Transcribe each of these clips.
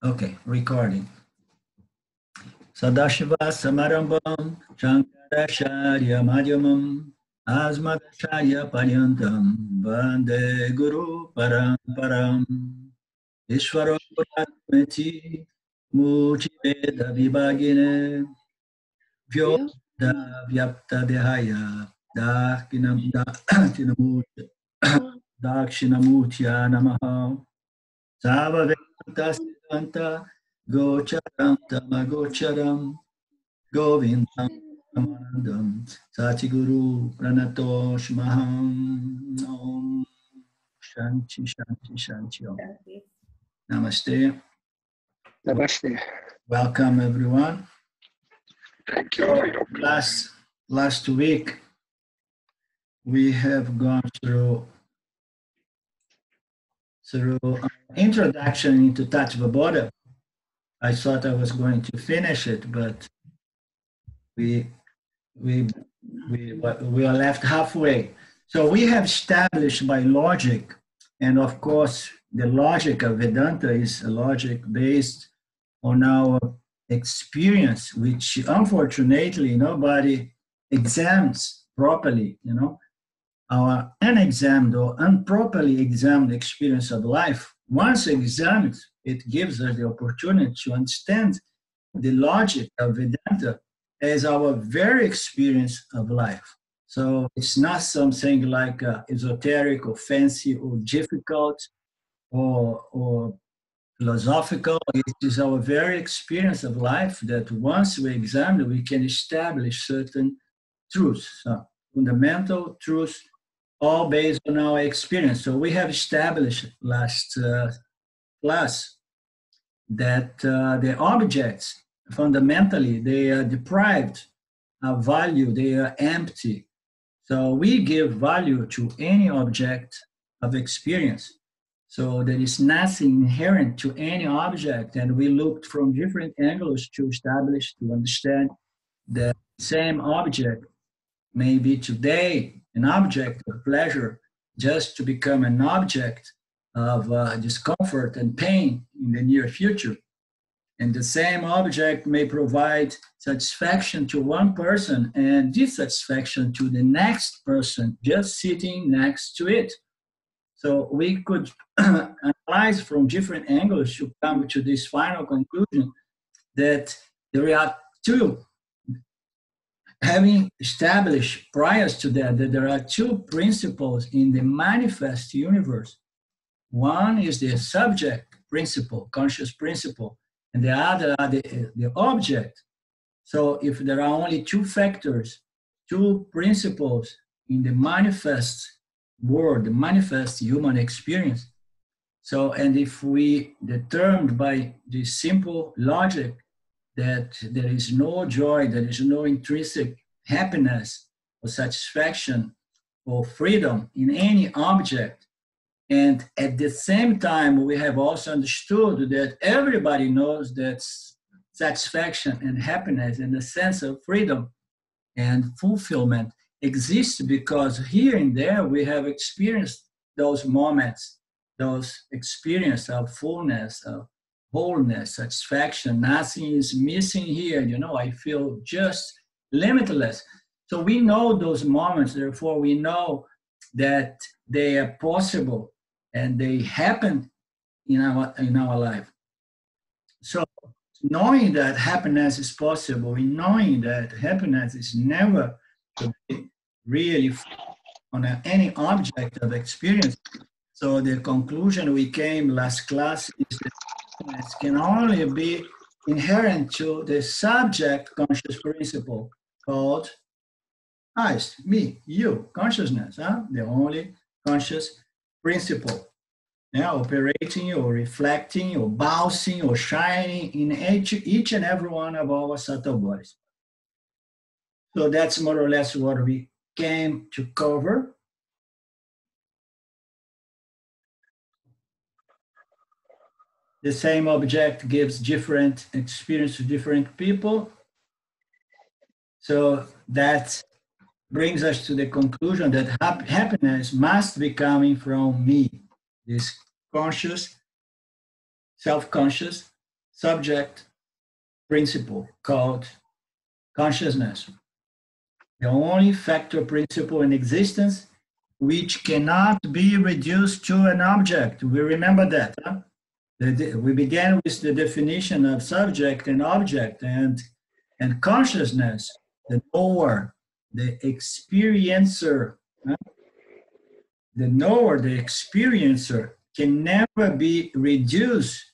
Okay, recording. Sadashiva Samarambam Shankaracharya Madhyamam Asmadacharya Paryantam Vande Guru Paramparam Ishvaro Puratmeti Muchi Veda Vibhagine Vyota Vyapta Dehaya Dakshinamurtya Namaha Sava Vedanta Siddhanta Gocharam Tamagocharam Govindam Ramanandam Satiguru Pranatosh Maham Om Shanti Shanti Shanti Om. Namaste. Namaste. Welcome everyone. Thank you. Last week we have gone through introduction into Tattva Bodha. I thought I was going to finish it, but we are left halfway. So we have established by logic, and of course the logic of Vedanta is a logic based on our experience, which unfortunately nobody examines properly, Our unexamined or improperly examined experience of life, once examined, it gives us the opportunity to understand the logic of Vedanta as our very experience of life. So it's not something like esoteric or fancy or difficult or philosophical. It is our very experience of life that once we examine, we can establish certain truths, fundamental truths, all based on our experience. So we have established last class that the objects, fundamentally, they are deprived of value, they are empty. So we give value to any object of experience. So there is nothing inherent to any object, and we looked from different angles to establish, to understand the same object may be today an object of pleasure, just to become an object of discomfort and pain in the near future. And the same object may provide satisfaction to one person and dissatisfaction to the next person just sitting next to it. So we could analyze from different angles to come to this final conclusion that there are two, having established prior to that there are two principles in the manifest universe. One is the subject principle, conscious principle, and the other are the object. So if there are only two factors, two principles in the manifest world, the manifest human experience, so, and if we determined by the simple logic that there is no joy, there is no intrinsic happiness or satisfaction or freedom in any object, and at the same time, we have also understood that everybody knows that satisfaction and happiness and the sense of freedom and fulfillment exists because here and there we have experienced those moments, those experiences of fullness, of wholeness, satisfaction. Nothing is missing here. I feel just limitless. So we know those moments, therefore we know that they are possible and they happen in our life. So knowing that happiness is possible, and knowing that happiness is never to be really on any object of experience. So the conclusion we came last class is that happiness can only be inherent to the subject conscious principle called I, me, you, consciousness, the only conscious principle, operating or reflecting or bouncing or shining in each and every one of our subtle bodies. So that's more or less what we came to cover. The same object gives different experience to different people. So that brings us to the conclusion that happiness must be coming from me, this conscious, self-conscious, subject principle called consciousness. The only factor principle in existence which cannot be reduced to an object. We remember that. Huh? We began with the definition of subject and object and consciousness, the knower, the experiencer. Huh? The knower, the experiencer, can never be reduced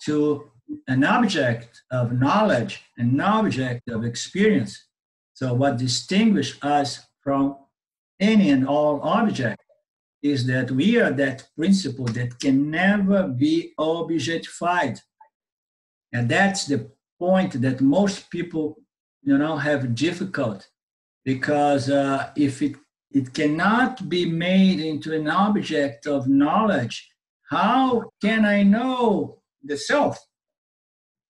to an object of knowledge, an object of experience. So what distinguishes us from any and all object is that we are that principle that can never be objectified. And that's the point that most people, have difficult, because if it cannot be made into an object of knowledge, how can I know the self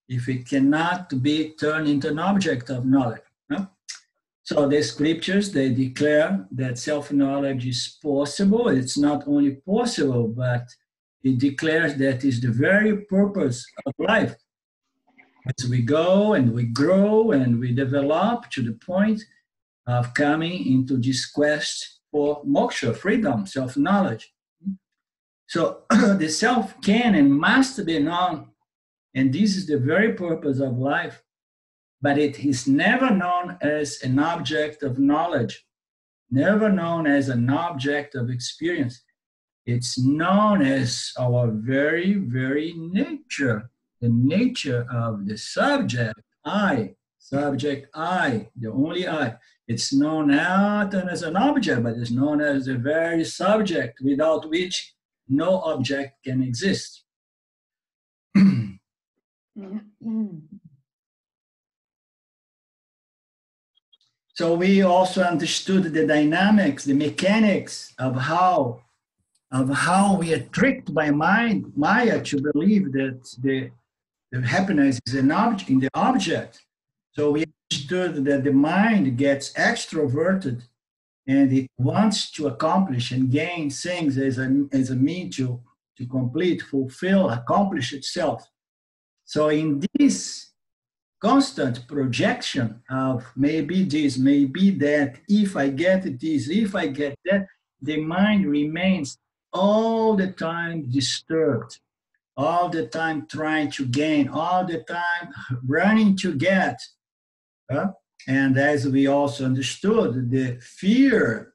if it cannot be turned into an object of knowledge? No? So the scriptures, they declare that self-knowledge is possible. It's not only possible, but it declares that it's the very purpose of life. As we go and we grow and we develop to the point of coming into this quest for moksha, freedom, self-knowledge. So the self can and must be known, and this is the very purpose of life, but it is never known as an object of knowledge, never known as an object of experience. It's known as our very, very nature, the nature of the subject, I, the only I. It's known not as an object, but it's known as the very subject without which no object can exist. So we also understood the dynamics, the mechanics of how we are tricked by Maya to believe that the happiness is an object in the object. So we understood that the mind gets extroverted and it wants to accomplish and gain things as a means to complete, fulfill, accomplish itself. So in this constant projection of maybe this, maybe that, if I get this, if I get that, the mind remains all the time disturbed, all the time trying to gain, all the time running to get. And as we also understood, the fear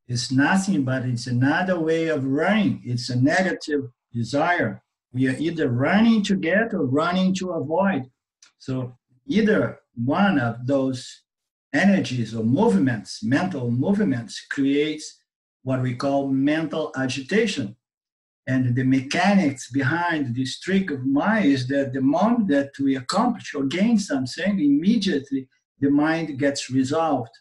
is nothing but it's another way of running. It's a negative desire. We are either running to get or running to avoid. So either one of those energies or movements, mental movements, creates what we call mental agitation. And the mechanics behind this trick of mind is that the moment that we accomplish or gain something, immediately the mind gets resolved.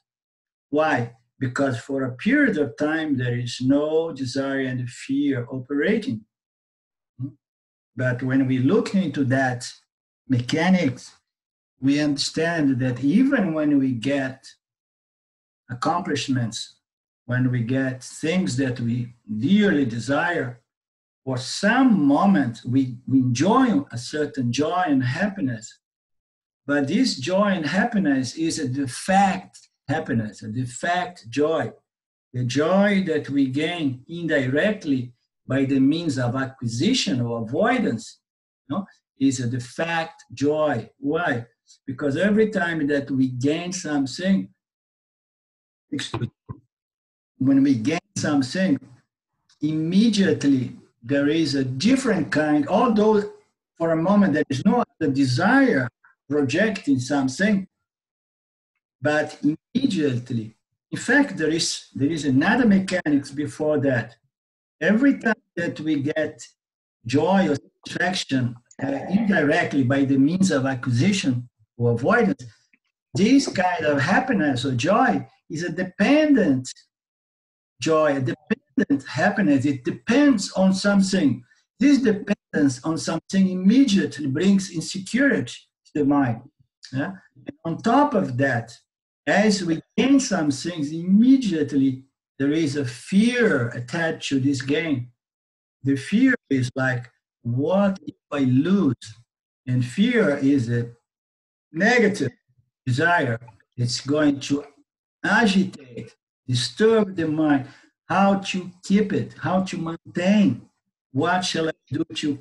Why? Because for a period of time, there is no desire and fear operating. But when we look into that mechanics, we understand that even when we get accomplishments, when we get things that we dearly desire, for some moment we enjoy a certain joy and happiness. But this joy and happiness is a de facto happiness, a de facto joy. The joy that we gain indirectly by the means of acquisition or avoidance, is a de facto joy. Why? Because every time that we gain something, when we gain something, immediately there is a different kind, although for a moment there is no other desire projecting something, but immediately, in fact, there is another mechanics before that. Every time that we get joy or satisfaction indirectly by the means of acquisition or avoidance, this kind of happiness or joy is a dependent joy, a dependent happiness. It depends on something. This dependence on something immediately brings insecurity to the mind. Yeah? And on top of that, as we gain some things, immediately there is a fear attached to this gain. The fear is like, what if I lose? And fear is a negative desire. It's going to agitate, disturb the mind. How to keep it, how to maintain. What shall I do to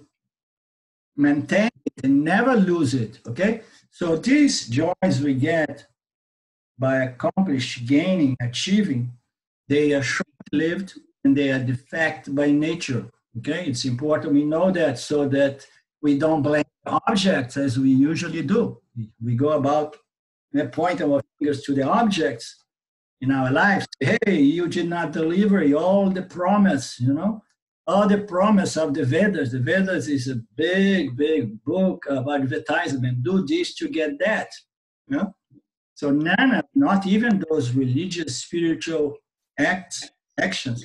maintain it and never lose it? Okay? So these joys we get by gaining, achieving, they are short-lived and they are defect by nature. Okay, it's important we know that so that we don't blame objects as we usually do. We go about pointing our fingers to the objects in our lives. Hey, you did not deliver all the promise, all the promise of the Vedas. The Vedas is a big, big book of advertisement. Do this to get that. You know? So none of, not even those religious, spiritual actions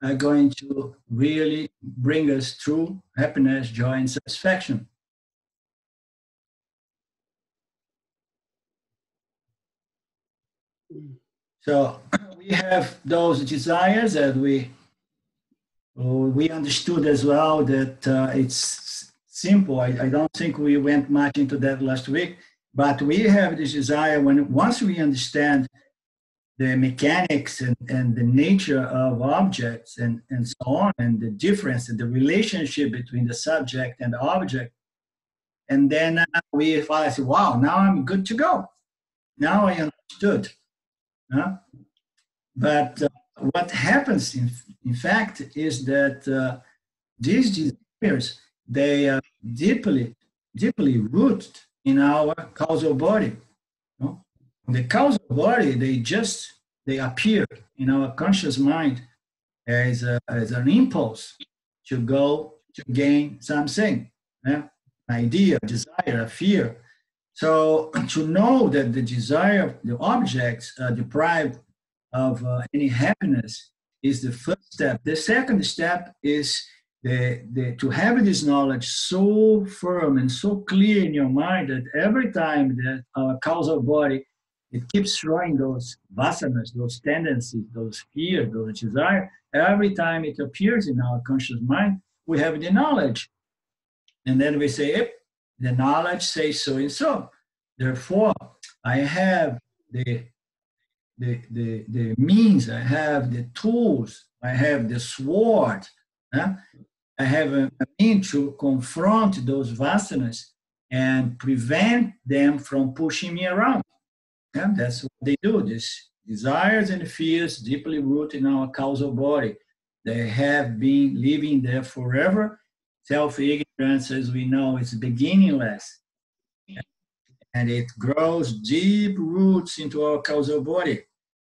are going to really bring us true happiness, joy, and satisfaction. So we have those desires that we understood as well that it's simple. I don't think we went much into that last week, but we have this desire once we understand the mechanics and the nature of objects and so on, and the difference and the relationship between the subject and the object. And then we finally say, wow, now I'm good to go. Now I understood. But what happens, in fact, is that these desires, they are deeply, deeply rooted in our causal body. The causal body, they appear in our conscious mind as an impulse to go to gain something, an idea, desire, a fear. So to know that the desire, the objects are deprived of any happiness is the first step. The second step is to have this knowledge so firm and so clear in your mind that every time that our causal body, it keeps throwing those vasanas, those tendencies, those fears, those desires, every time it appears in our conscious mind, we have the knowledge. And then we say, yep, the knowledge says so and so. Therefore, I have the means, I have the tools, I have the sword, I have a means to confront those vasanas and prevent them from pushing me around. Yeah, that's what they do. These desires and fears deeply rooted in our causal body. They have been living there forever. Self-ignorance, as we know, is beginningless. And it grows deep roots into our causal body.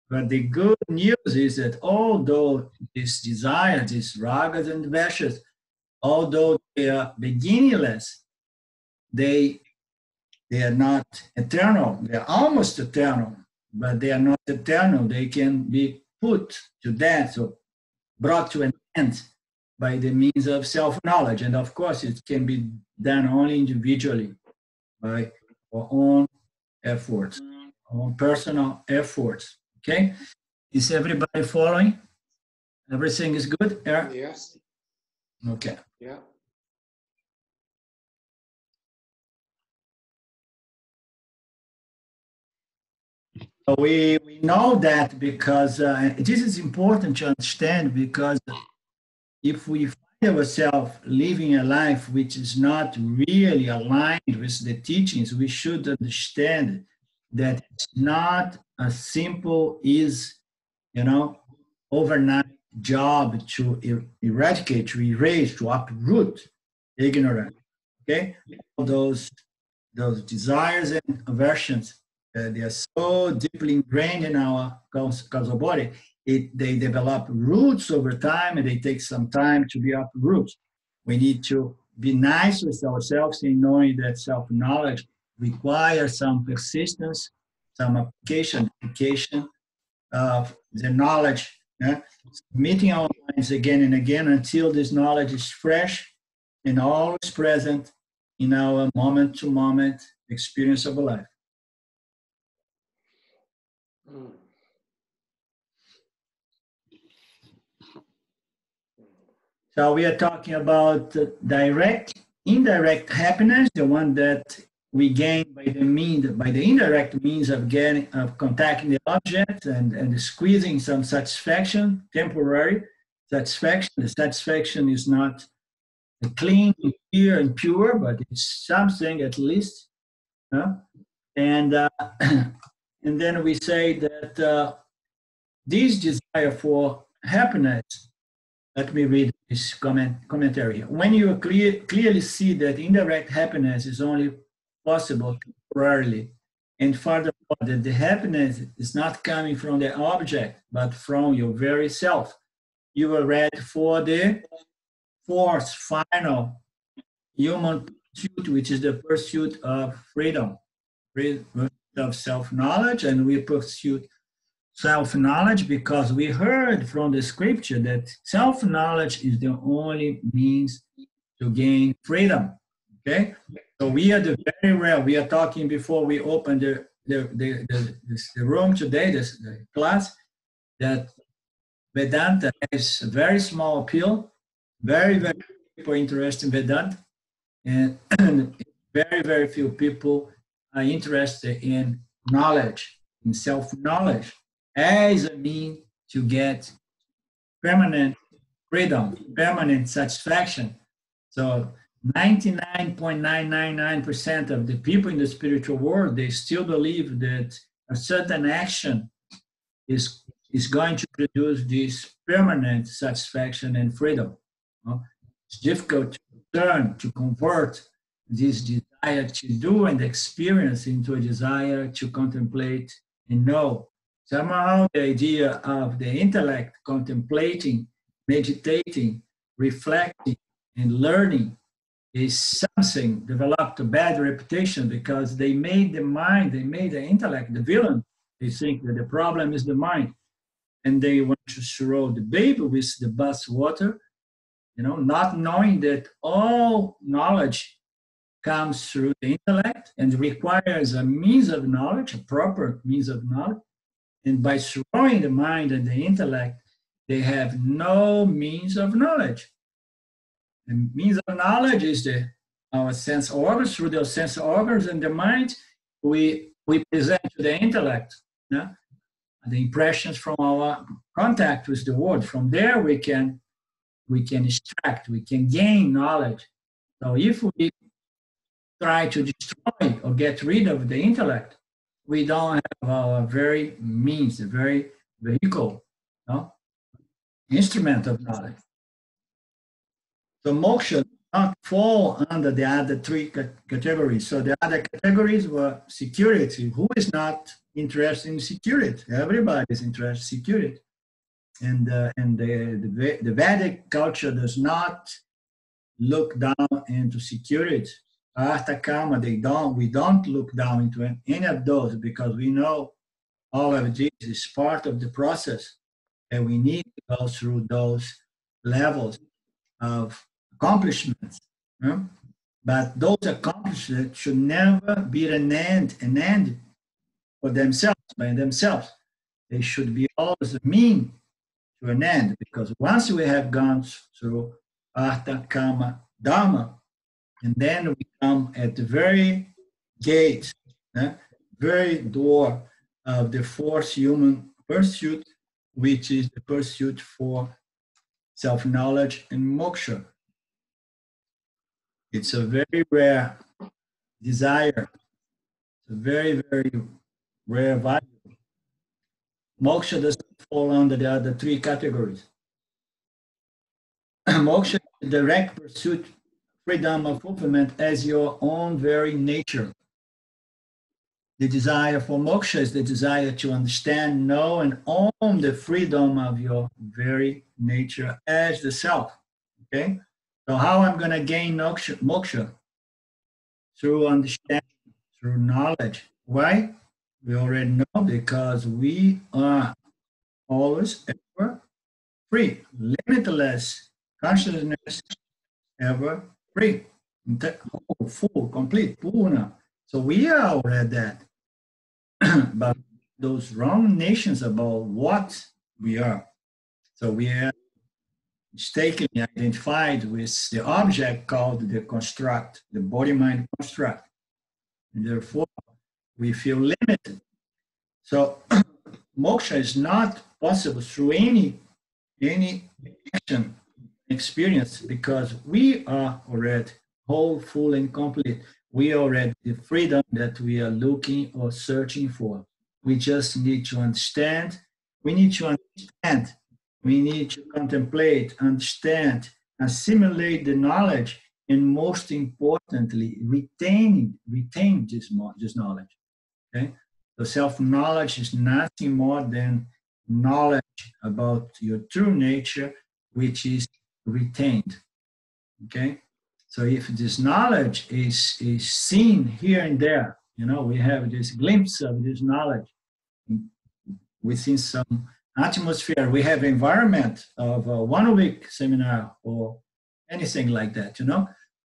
But the good news is that although these desires, these ragas and dveshas, although they are beginningless, they are not eternal. They're almost eternal, but they are not eternal. They can be put to death or brought to an end by the means of self-knowledge. And of course, it can be done only individually by our own efforts, our own personal efforts. Okay? Is everybody following? Everything is good? Yes. Okay. Yeah. So we know that because this is important to understand, because if we find ourselves living a life which is not really aligned with the teachings, we should understand that it's not as simple as, overnight job to eradicate, to erase, to uproot ignorance. Okay, all those desires and aversions, they are so deeply ingrained in our causal body. They develop roots over time, and they take some time to be uprooted. We need to be nice with ourselves in knowing that self-knowledge requires some persistence, some application of the knowledge, meeting our minds again and again until this knowledge is fresh and always present in our moment-to-moment experience of life. So we are talking about direct indirect happiness, the one that we gain by the indirect means of contacting the object and squeezing some satisfaction, temporary satisfaction. The satisfaction is not clean, clear, and pure, but it's something at least. And and then we say that this desire for happiness. Let me read this commentary here. When you clearly see that indirect happiness is only possible temporarily, and furthermore, that the happiness is not coming from the object, but from your very self, you are ready for the fourth, final human pursuit, which is the pursuit of freedom, of self-knowledge, and we pursue self-knowledge because we heard from the scripture that self-knowledge is the only means to gain freedom. Okay, so we are the very rare. We are talking before we open the room today, the class, that Vedanta has a very small appeal, very people interested in Vedanta, and very few people are interested in knowledge, in self-knowledge, as a means to get permanent freedom, permanent satisfaction. So 99.999% of the people in the spiritual world, they still believe that a certain action is going to produce this permanent satisfaction and freedom. It's difficult to turn, to convert this desire to do and experience into a desire to contemplate and know. Somehow the idea of the intellect contemplating, meditating, reflecting, and learning is something developed a bad reputation because they made the mind, they made the intellect the villain. They think that the problem is the mind. And they want to throw the baby with the bath water, not knowing that all knowledge comes through the intellect and requires a means of knowledge, a proper means of knowledge. And by throwing the mind and the intellect, they have no means of knowledge. The means of knowledge is our sense organs. Through those sense organs and the mind, we present to the intellect the impressions from our contact with the world. From there, we can extract, we can gain knowledge. So if we try to destroy or get rid of the intellect, we don't have our very means, the very vehicle, instrument of knowledge. So moksha does not fall under the other three categories. So the other categories were security. Who is not interested in security? Everybody is interested in security. And the Vedic culture does not look down into security. Artha Kama, we don't look down into any of those because we know all of this is part of the process and we need to go through those levels of accomplishments. But those accomplishments should never be an end for themselves, by themselves. They should be always a mean to an end, because once we have gone through Artha, Kama, Dharma, and then we come at the very gate, very door of the fourth human pursuit, which is the pursuit for self-knowledge and moksha. It's a very rare desire. It's a very rare value. Moksha doesn't fall under the other three categories. Moksha is direct pursuit, freedom of fulfillment as your own very nature. The desire for moksha is the desire to understand, know, and own the freedom of your very nature as the self. Okay? So how I'm going to gain moksha? Through understanding, through knowledge. Why? We already know, because we are always ever free, limitless consciousness, ever free, whole, full, complete, purna. So we are already that. But those wrong notions about what we are. So we are mistakenly identified with the object called the construct, the body-mind construct. And therefore, we feel limited. So moksha is not possible through any action experience, because we are already whole, full, and complete. We are already the freedom that we are looking or searching for. We just need to understand. We need to understand. We need to contemplate, understand, assimilate the knowledge, and most importantly, retain this knowledge. Okay, so self-knowledge is nothing more than knowledge about your true nature, which is retained. Okay, so if this knowledge is seen here and there, we have this glimpse of this knowledge within some atmosphere. We have environment of a 1 week seminar or anything like that,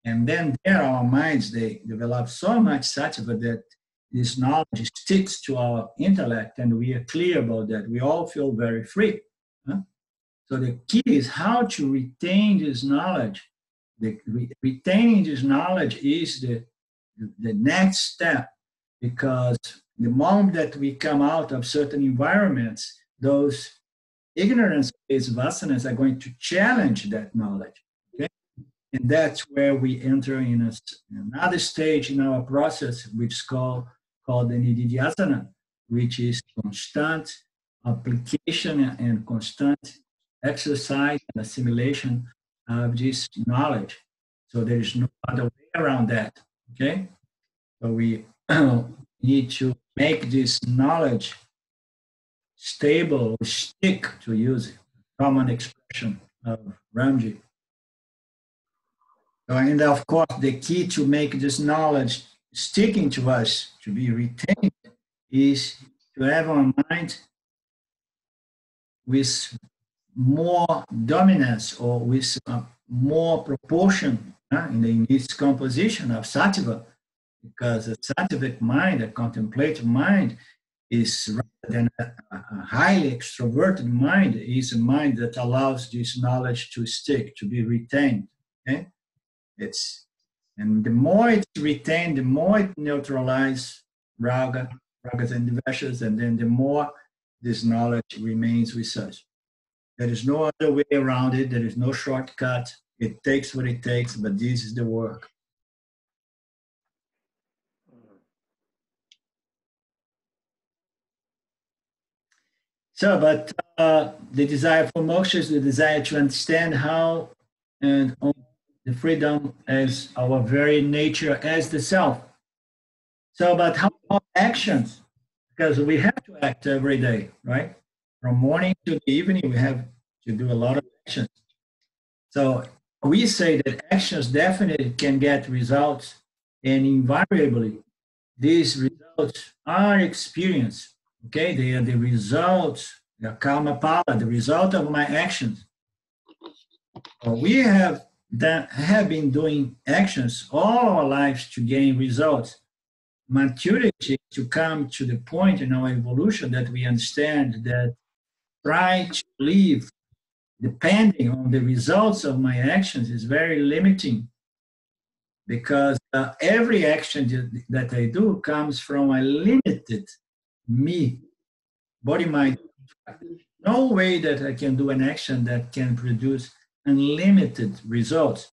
and then there our minds, they develop so much sattva that this knowledge sticks to our intellect, and we are clear about that. We all feel very free. Huh? So the key is how to retain this knowledge. Retaining this knowledge is the next step, because the moment that we come out of certain environments, those ignorance-based vasanas are going to challenge that knowledge. Okay? And that's where we enter in another stage in our process, which is called the nididhyasana, which is constant application and constant exercise and assimilation of this knowledge. So there is no other way around that. Okay? So we need to make this knowledge stable, stick, to use common expression of Ramji. And of course, the key to make this knowledge sticking to us, to be retained, is to have our mind with more dominance, or with more proportion in its composition of sattva, because a sattvic mind, a contemplative mind, is rather than a highly extroverted mind, is a mind that allows this knowledge to stick, to be retained. Okay? And the more it's retained, the more it neutralizes ragas and dveshas, and then the more this knowledge remains with us. There is no other way around it. There is no shortcut. It takes what it takes, but this is the work. So, but the desire for moksha is the desire to understand how and own the freedom as our very nature, as the self. So, but how about actions? Because we have to act every day, right? From morning to the evening, we have to do a lot of actions. So we say that actions definitely can get results, and invariably, these results are experienced. Okay, they are the results, the karma pala, the result of my actions. We have been doing actions all our lives to gain results. Maturity to come to the point in our evolution that we understand that trying to live depending on the results of my actions is very limiting, because every action that I do comes from a limited me, body, mind. No way that I can do an action that can produce unlimited results.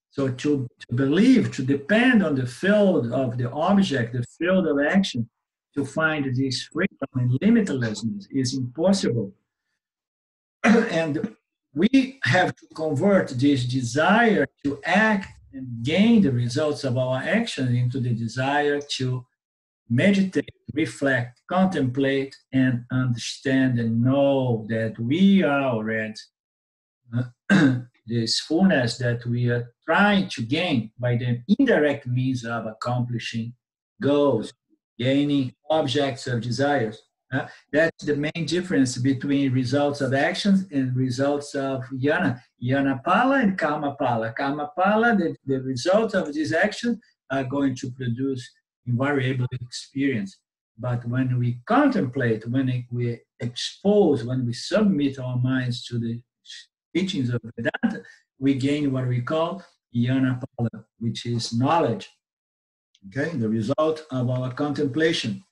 So to believe, to depend on the field of the object, the field of action, to find this freedom and limitlessness is impossible. And we have to convert this desire to act and gain the results of our actions into the desire to meditate, reflect, contemplate, and understand and know that we are already this fullness that we are trying to gain by the indirect means of accomplishing goals, gaining objects of desires. That's the main difference between results of actions and results of jnana. Jnana pala and karma pala. Karma pala, the results of these actions are going to produce invariable experience. But when we contemplate, when we expose, when we submit our minds to the teachings of Vedanta, we gain what we call Jnana-pala, which is knowledge. Okay, the result of our contemplation.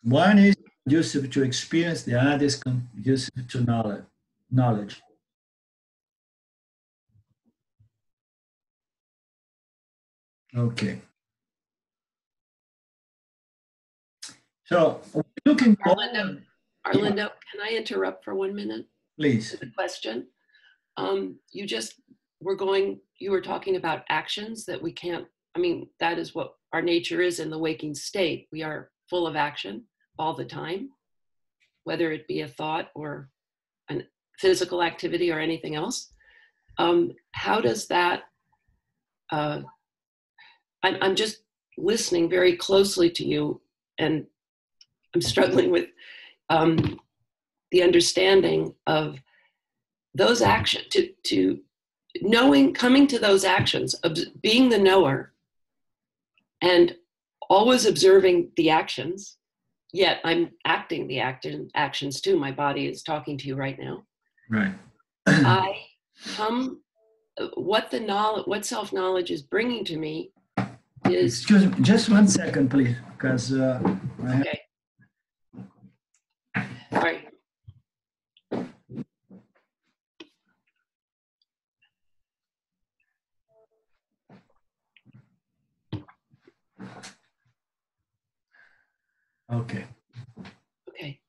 One is conducive to experience, the other is conducive to knowledge. Okay. So, looking forward. Arlindo, can I interrupt for 1 minute? Please. The question. You were talking about actions that we can't, that is what our nature is in the waking state. We are full of action all the time, whether it be a thought or a physical activity or anything else. How does that, I'm just listening very closely to you, and I'm struggling with the understanding of those actions, to knowing, coming to those actions, of being the knower and always observing the actions, yet I'm acting the actions too. My body is talking to you right now. Right. What self-knowledge is bringing to me is... Excuse me, just 1 second, please, because okay. All right. Okay. Okay.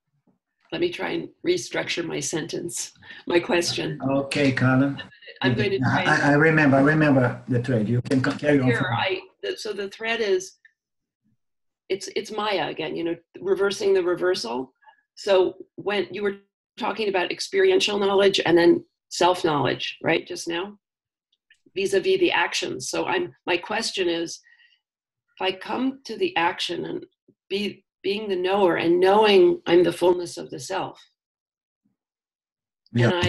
Let me try and restructure my sentence, my question. Okay, Colin. I'm going to try. I remember the thread. You can carry on. So the thread is, it's Maya again, reversing the reversal. So when you were talking about experiential knowledge and then self-knowledge, right, just now, vis-a-vis the actions. So my question is, if I come to the action and being the knower and knowing I'm the fullness of the self, yeah.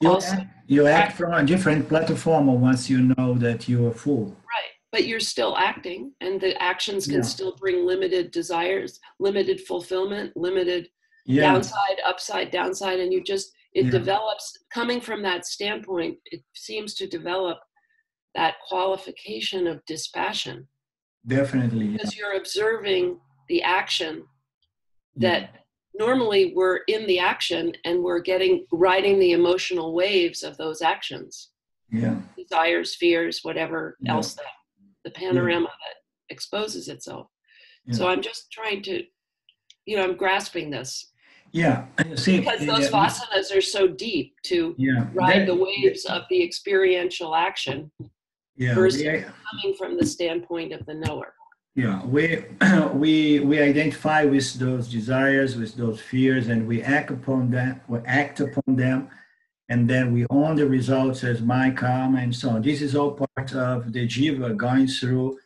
And you act from a different platform once you know that you are full. Right, but you're still acting, and the actions can still bring limited desires, limited fulfillment, limited downside, upside, downside, and it develops, coming from that standpoint, it seems to develop that qualification of dispassion. Definitely. Because you're observing the action that normally we're in the action and we're riding the emotional waves of those actions. Yeah. Desires, fears, whatever else that the panorama that exposes itself. Yeah. So I'm just trying to, I'm grasping this. Yeah. See, because those vasanas are so deep to ride the waves of the experiential action versus coming from the standpoint of the knower. Yeah, we identify with those desires, with those fears, and we act upon them, and then we own the results as my karma and so on. This is all part of the jiva going through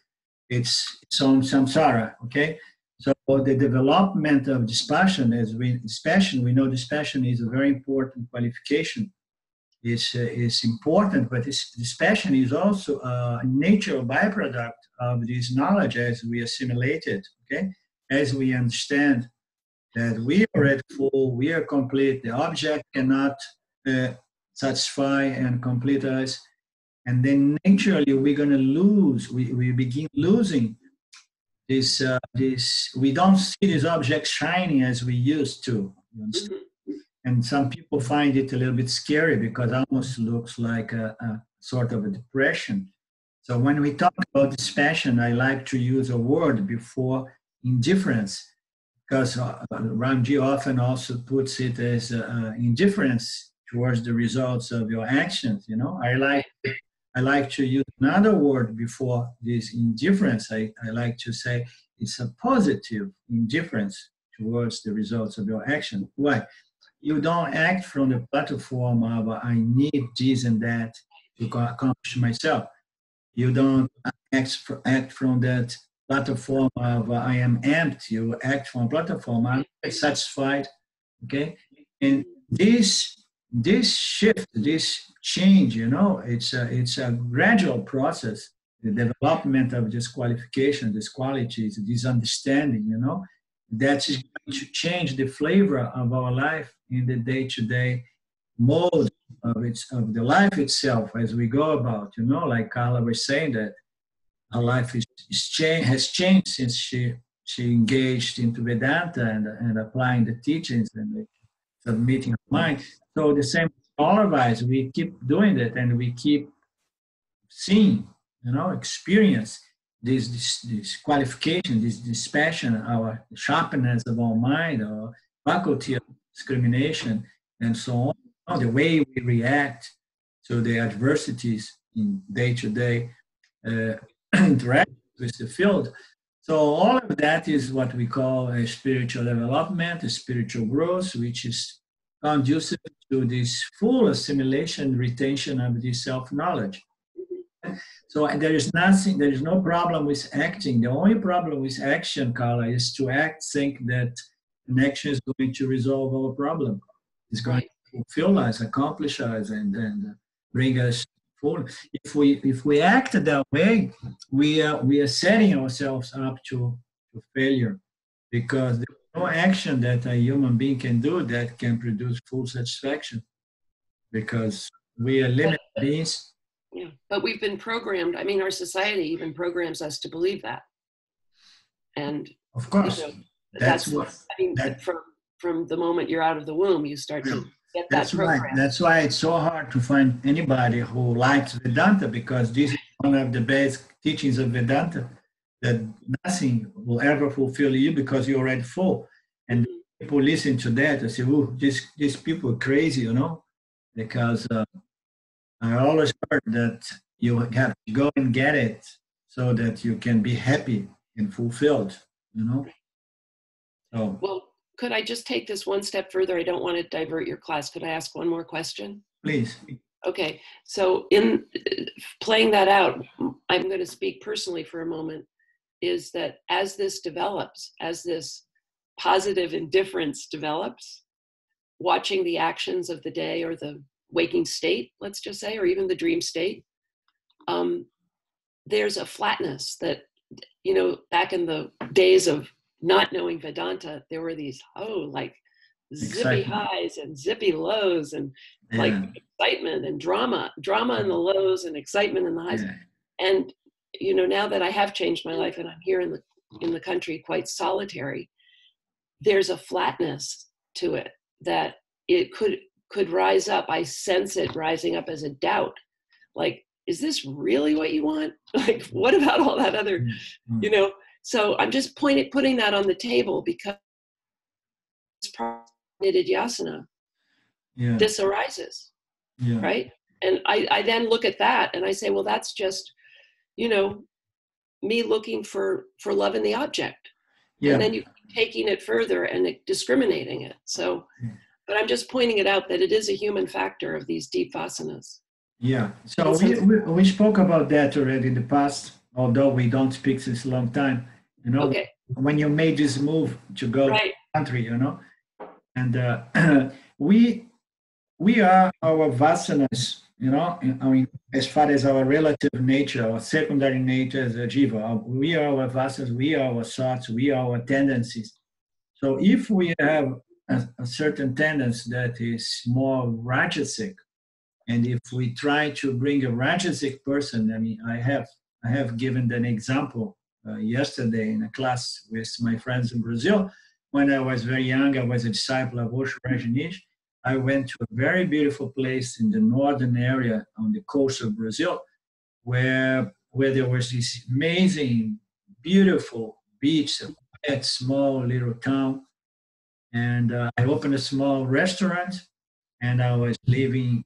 its own samsara. Okay, so the development of dispassion, we know dispassion is a very important qualification. Is important, but dispassion is also a natural byproduct of this knowledge as we assimilate it, okay? As we understand that we are at full, we are complete, the object cannot satisfy and complete us, and then naturally we're going to lose, we begin losing this, we don't see this object shining as we used to, you understand? And some people find it a little bit scary because it almost looks like a sort of a depression. So when we talk about dispassion, I like to use a word before indifference, because Ramji often also puts it as indifference towards the results of your actions. I like to use another word before this indifference. I like to say it's a positive indifference towards the results of your action. Why? You don't act from the platform of I need this and that to accomplish myself. You don't act from that platform of I am empty. You act from a platform I'm satisfied. Okay, and this shift, this change, it's a gradual process. The development of this qualification, this qualities, this understanding, that is going to change the flavor of our life in the day-to-day mode of the life itself as we go about. Like Carla was saying, that her life has changed since she engaged into Vedanta and applying the teachings and submitting her mind. So the same with all of us, we keep doing that and we keep seeing, experience this qualification, this passion, our sharpness of our mind, our faculty of discrimination, and so on, the way we react to the adversities in day-to-day interaction with the field. So all of that is what we call a spiritual development, a spiritual growth, which is conducive to this full assimilation, retention of this self-knowledge. So there is no problem with acting. The only problem with action, Carla, is to think that an action is going to resolve our problem. It's going to fulfill us, accomplish us, and bring us forward. If we act that way, we are setting ourselves up to failure, because there's no action that a human being can do that can produce full satisfaction, because we are limited beings. Yeah, but we've been programmed. I mean, our society even programs us to believe that. And of course, that's what. I mean, from the moment you're out of the womb, you start to get that program. Right. That's why it's so hard to find anybody who likes Vedanta, because this is one of the basic teachings of Vedanta, that nothing will ever fulfill you because you're already full. And people listen to that and say, "Oh, these people are crazy," because I always heard that you have to go and get it so that you can be happy and fulfilled, So, well, could I just take this one step further? I don't want to divert your class. Could I ask one more question? Please. Okay. So in playing that out, I'm going to speak personally for a moment, is that as this develops, as this positive indifference develops, watching the actions of the day or the waking state, let's just say, or even the dream state, there's a flatness that, back in the days of not knowing Vedanta, there were these, like zippy highs and zippy lows and like excitement and drama in the lows and excitement in the highs. Yeah. And, now that I have changed my life and I'm here in the country quite solitary, there's a flatness to it that it could rise up. I sense it rising up as a doubt. Like, is this really what you want? Like, what about all that other, So I'm just putting that on the table, because Nididhyasana, this arises, right? And I then look at that and I say, well, that's just, me looking for love in the object. Yeah. And then you taking it further and discriminating it. So, but I'm just pointing it out that it is a human factor of these deep vasanas. Yeah. So we spoke about that already in the past, although we don't speak since a long time. When you made this move to go to the country, and we are our vasanas, I mean, as far as our relative nature, our secondary nature as a jiva, we are our vasanas, we are our thoughts, we are our tendencies. So if we have a certain tendency that is more rajasic, and if we try to bring a rajasic person, I mean, I have given an example yesterday in a class with my friends in Brazil. When I was very young, I was a disciple of Osho Rajneesh. I went to a very beautiful place in the northern area on the coast of Brazil, where there was this amazing, beautiful beach, a quiet, small little town. And I opened a small restaurant, and I was living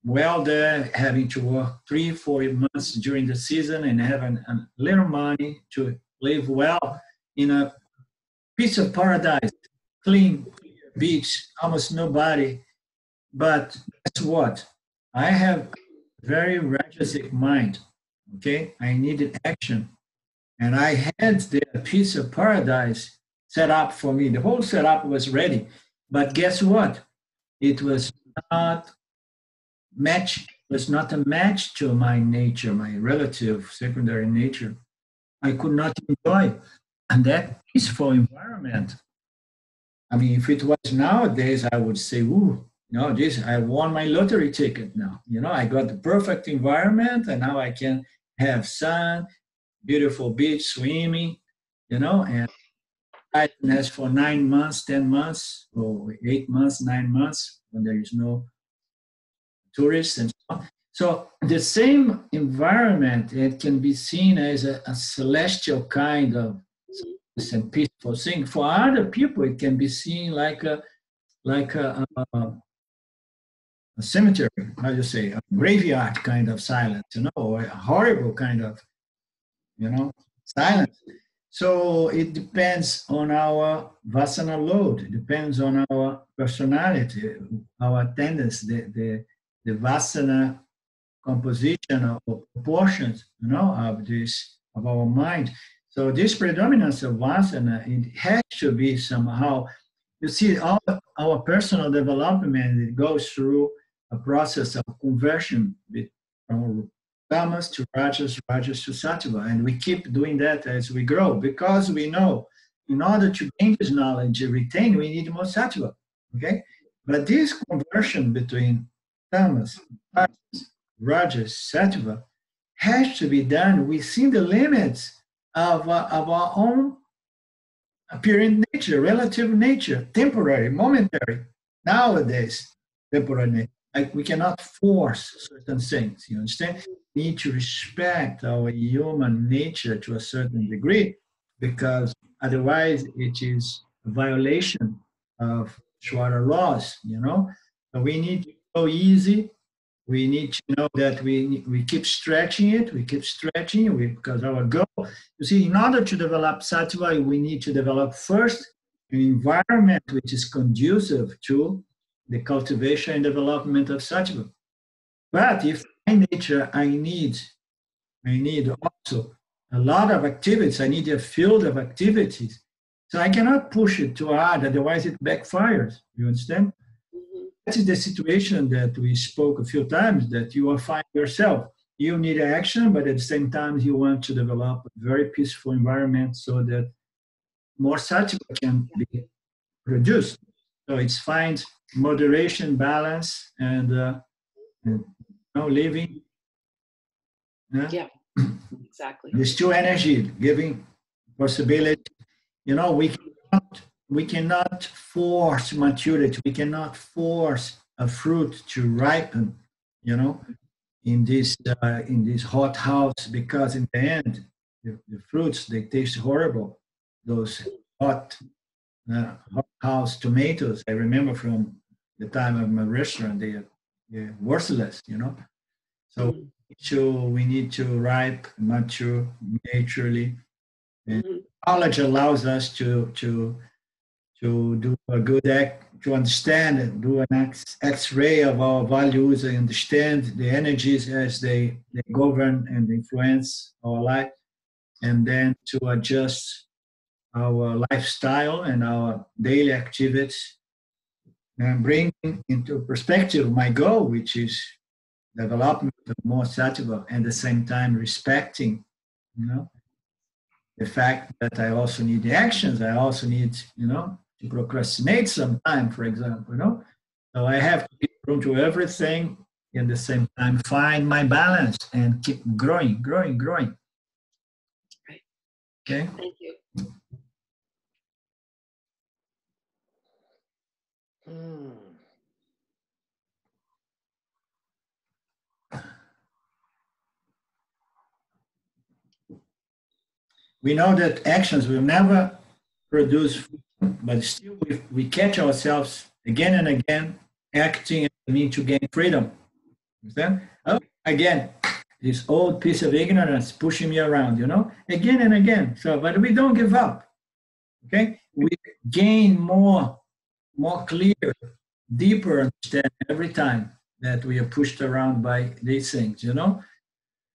well there, having to work 3-4 months during the season and having a little money to live well in a piece of paradise, clean beach, almost nobody. But guess what? I have a very rajasic mind, okay? I needed action. And I had the piece of paradise set up for me. The whole setup was ready. But guess what? It was not a match to my nature, my relative secondary nature. I could not enjoy And that peaceful environment, I mean, if it was nowadays, I would say, ooh, no, this, I won my lottery ticket now. You know, I got the perfect environment and now I can have sun, beautiful beach, swimming, you know, and tightness for 9 months, 10 months, or 8 months, 9 months when there is no tourists and so on. So the same environment, it can be seen as a celestial kind of and peaceful thing. For other people, it can be seen like a cemetery, how do you say, a graveyard kind of silence, you know, or a horrible kind of, you know, silence. So it depends on our vasana load. It depends on our personality, our tendency, the vasana composition or proportions, you know, of this of our mind. So this predominance of vasana, it has to be somehow. You see, our personal development, it goes through a process of conversion from tamas to rajas, rajas to sattva, and we keep doing that as we grow because we know in order to gain this knowledge and retain, we need more sattva. Okay, but this conversion between tamas, rajas, rajas, sattva has to be done within the limits of our own apparent nature, relative nature, temporary, momentary. Nowadays, temporary. Like we cannot force certain things. You understand? We need to respect our human nature to a certain degree, because otherwise it is a violation of Shwara laws. You know, so we need to go easy. We need to know that we keep stretching it, because our goal, you see, in order to develop sattva, we need to develop first an environment which is conducive to the cultivation and development of sattva. But if by nature I need also a lot of activities, I need a field of activities. So I cannot push it too hard, otherwise it backfires. You understand? That is the situation that we spoke a few times, that you will find yourself. You need action, but at the same time, you want to develop a very peaceful environment so that more sattva can be produced. So it's find moderation, balance, and living. Yeah, exactly. There's two energy, giving possibility. You know, we cannot force maturity. We cannot force a fruit to ripen, you know, in this hot house, because in the end, the fruits, they taste horrible. Those hot house tomatoes, I remember from the time of my restaurant, they're worthless, you know. So we need to ripe, mature naturally. And knowledge allows us to do a good act, to understand and do an X-ray of our values and understand the energies as they govern and influence our life, and then to adjust our lifestyle and our daily activities, and bring into perspective my goal, which is development of more sattva, and at the same time respecting, you know, the fact that I also need the actions. I also need, you know, to procrastinate sometime, for example, you know. So I have to give room to everything, and at the same time find my balance and keep growing. Right. Okay. Thank you. We know that actions will never produce, but still we catch ourselves again and again acting and mean to gain freedom. Understand? Oh, again, this old piece of ignorance pushing me around, you know, again and again. So, but we don't give up. Okay, we gain more clear, deeper understanding every time that we are pushed around by these things. You know,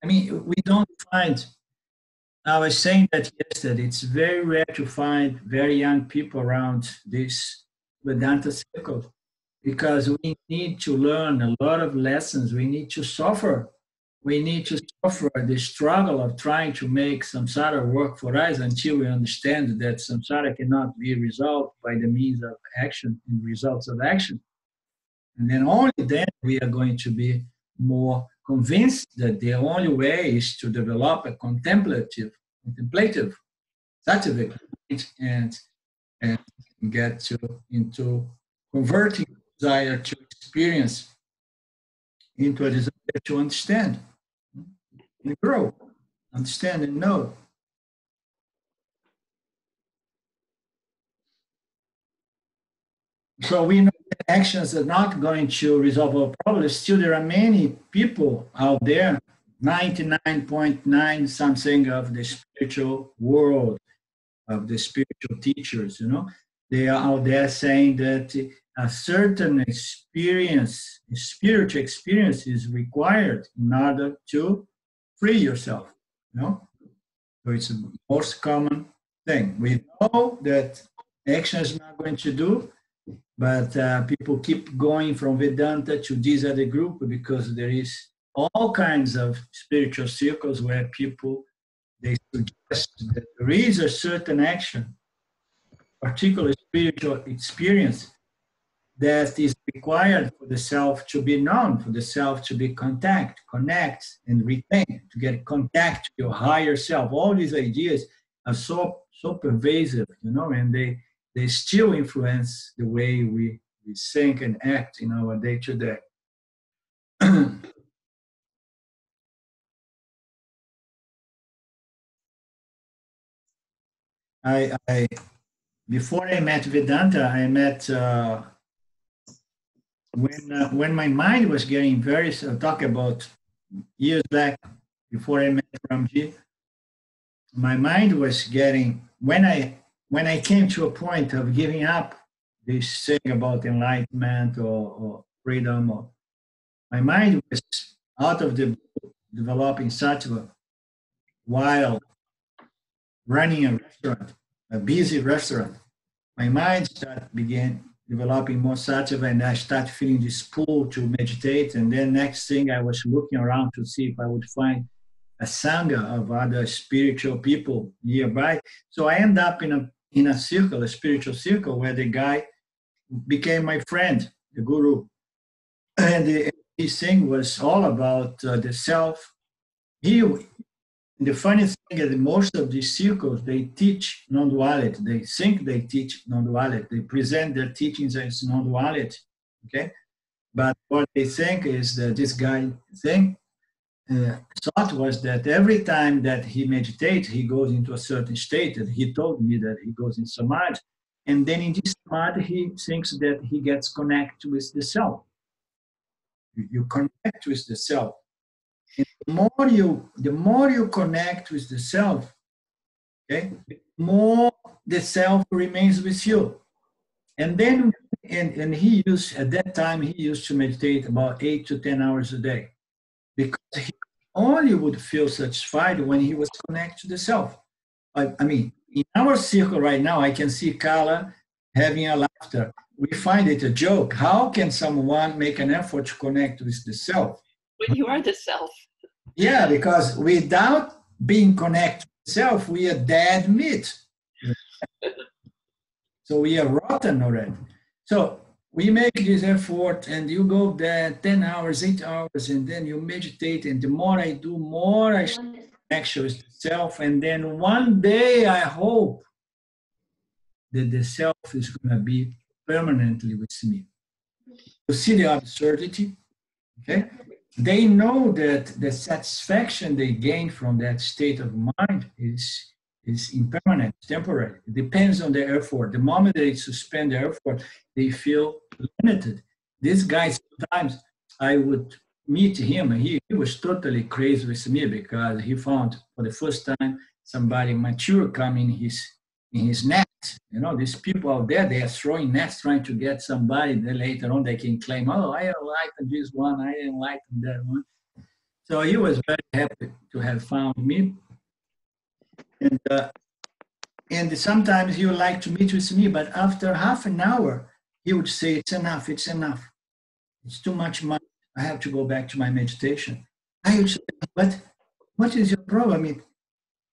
I mean, we don't find. I was saying that yesterday. It's very rare to find very young people around this Vedanta circles, because we need to learn a lot of lessons. We need to suffer we need to suffer the struggle of trying to make samsara work for us until we understand that samsara cannot be resolved by the means of action and results of action. And then only then we are going to be more convinced that the only way is to develop a contemplative, sattvic and get into converting desire to experience into a desire to understand and grow, understand and know. So we know that actions are not going to resolve our problems. Still, there are many people out there, 99.9 something of the spiritual world, of the spiritual teachers, they are out there saying that a certain experience, spiritual experience is required in order to free yourself, So it's the most common thing. We know that action is not going to do, but people keep going from Vedanta to this other group because there is all kinds of spiritual circles where people, they suggest that there is a certain action, particular spiritual experience that is required for the self to be known, for the self to be connect, and retain, to get contact to your higher self. All these ideas are so pervasive, and they still influence the way we think and act in our day-to-day. I before I met Vedanta, I met when my mind was getting very. Talk about years back before I met Ramji. My mind was getting when I came to a point of giving up this thing about enlightenment or freedom, or my mind was out of the developing sattva while running a restaurant, a busy restaurant. My mind began developing more sattva, and I started feeling this pull to meditate. And then next thing, I was looking around to see if I would find a sangha of other spiritual people nearby. So I end up in a circle, a spiritual circle, where the guy became my friend, the guru. And his thing was all about the self. The funny thing is that most of these circles, they teach non-duality. They think they teach non-duality. They present their teachings as non-duality, okay? But what they think is that this guy thought was that every time that he meditates, he goes into a certain state. And he told me that he goes in samadhi. And then in this samadhi, he thinks that he gets connected with the self. You connect with the self. And the more you connect with the self, okay, the more the self remains with you. And then, and he used, at that time, he used to meditate about 8 to 10 hours a day, because he only would feel satisfied when he was connected to the self. I mean, in our circle right now, I can see Kala having a laughter. We find it a joke. How can someone make an effort to connect with the self? When you are the self. Yeah, because without being connected to the self, we are dead meat. So we are rotten already. So we make this effort, and you go there 10 hours, 8 hours, and then you meditate. And the more I do, more I connect with the self. And then one day, I hope that the self is going to be permanently with me. You see the absurdity? Okay? They know that the satisfaction they gain from that state of mind is impermanent, temporary. It depends on their effort. The moment they suspend their effort, they feel limited. This guy, sometimes I would meet him, and he was totally crazy with me because he found for the first time somebody mature coming in his net. These people out there, they are throwing nets trying to get somebody that later on they can claim, oh, I enlightened this one, I enlightened that one. So he was very happy to have found me. And sometimes he would like to meet with me, but after half an hour, he would say, it's enough. It's too much money. I have to go back to my meditation. I would say, but what is your problem? I mean,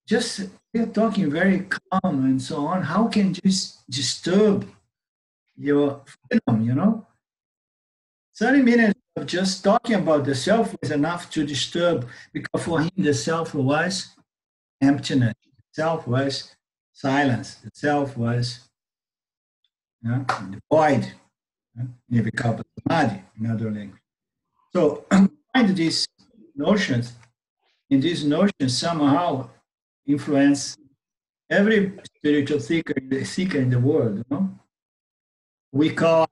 just you're talking very calm and so on. How can this disturb your freedom, 30 minutes of just talking about the self was enough to disturb, because for him the self was emptiness, the self was silence, the self was the void, Nivikapa Samadhi, in other language. So find these notions, and these notions somehow influence every spiritual seeker in the world, We call,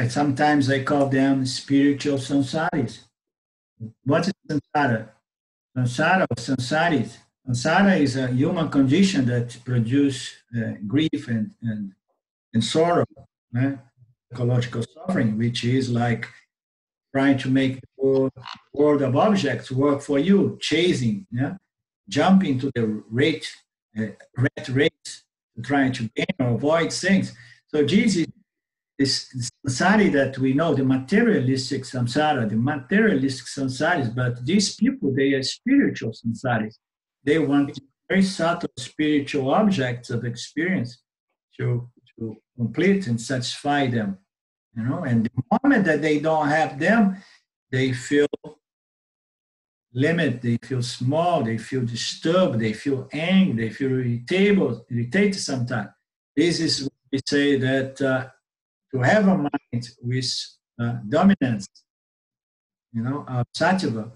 sometimes I call them spiritual samsaris. What is samsara? Samsara or samsaris. Samsara is a human condition that produces grief and sorrow, ecological suffering, which is like trying to make the world of objects work for you, chasing, jumping to the rat race, trying to gain or avoid things. So Jesus, this samsara that we know, the materialistic samsaris, but these people, they are spiritual samsaris. They want very subtle spiritual objects of experience to complete and satisfy them, and the moment that they don't have them, they feel limited, they feel small, they feel disturbed, they feel angry, they feel irritated sometimes. This is what we say that to have a mind with dominance, of Tattva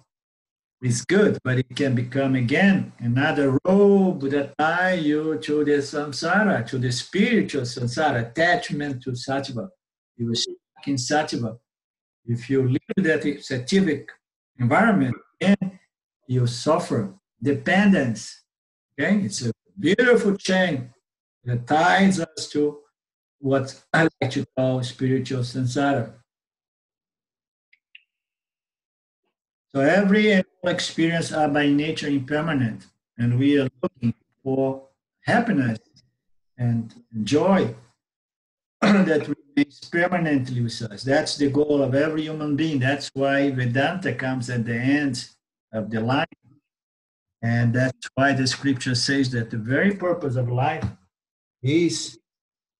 is good, but it can become again another robe that tie you to the samsara, to the spiritual samsara, attachment to Tattva. You are stuck in Tattva. If you live that sattvic environment, then you suffer dependence. Okay, it's a beautiful chain that ties us to what I like to call spiritual samsara. So every experience are by nature impermanent, and we are looking for happiness and joy that remains permanently with us. That's the goal of every human being. That's why Vedanta comes at the end of the line. And that's why the scripture says that the very purpose of life is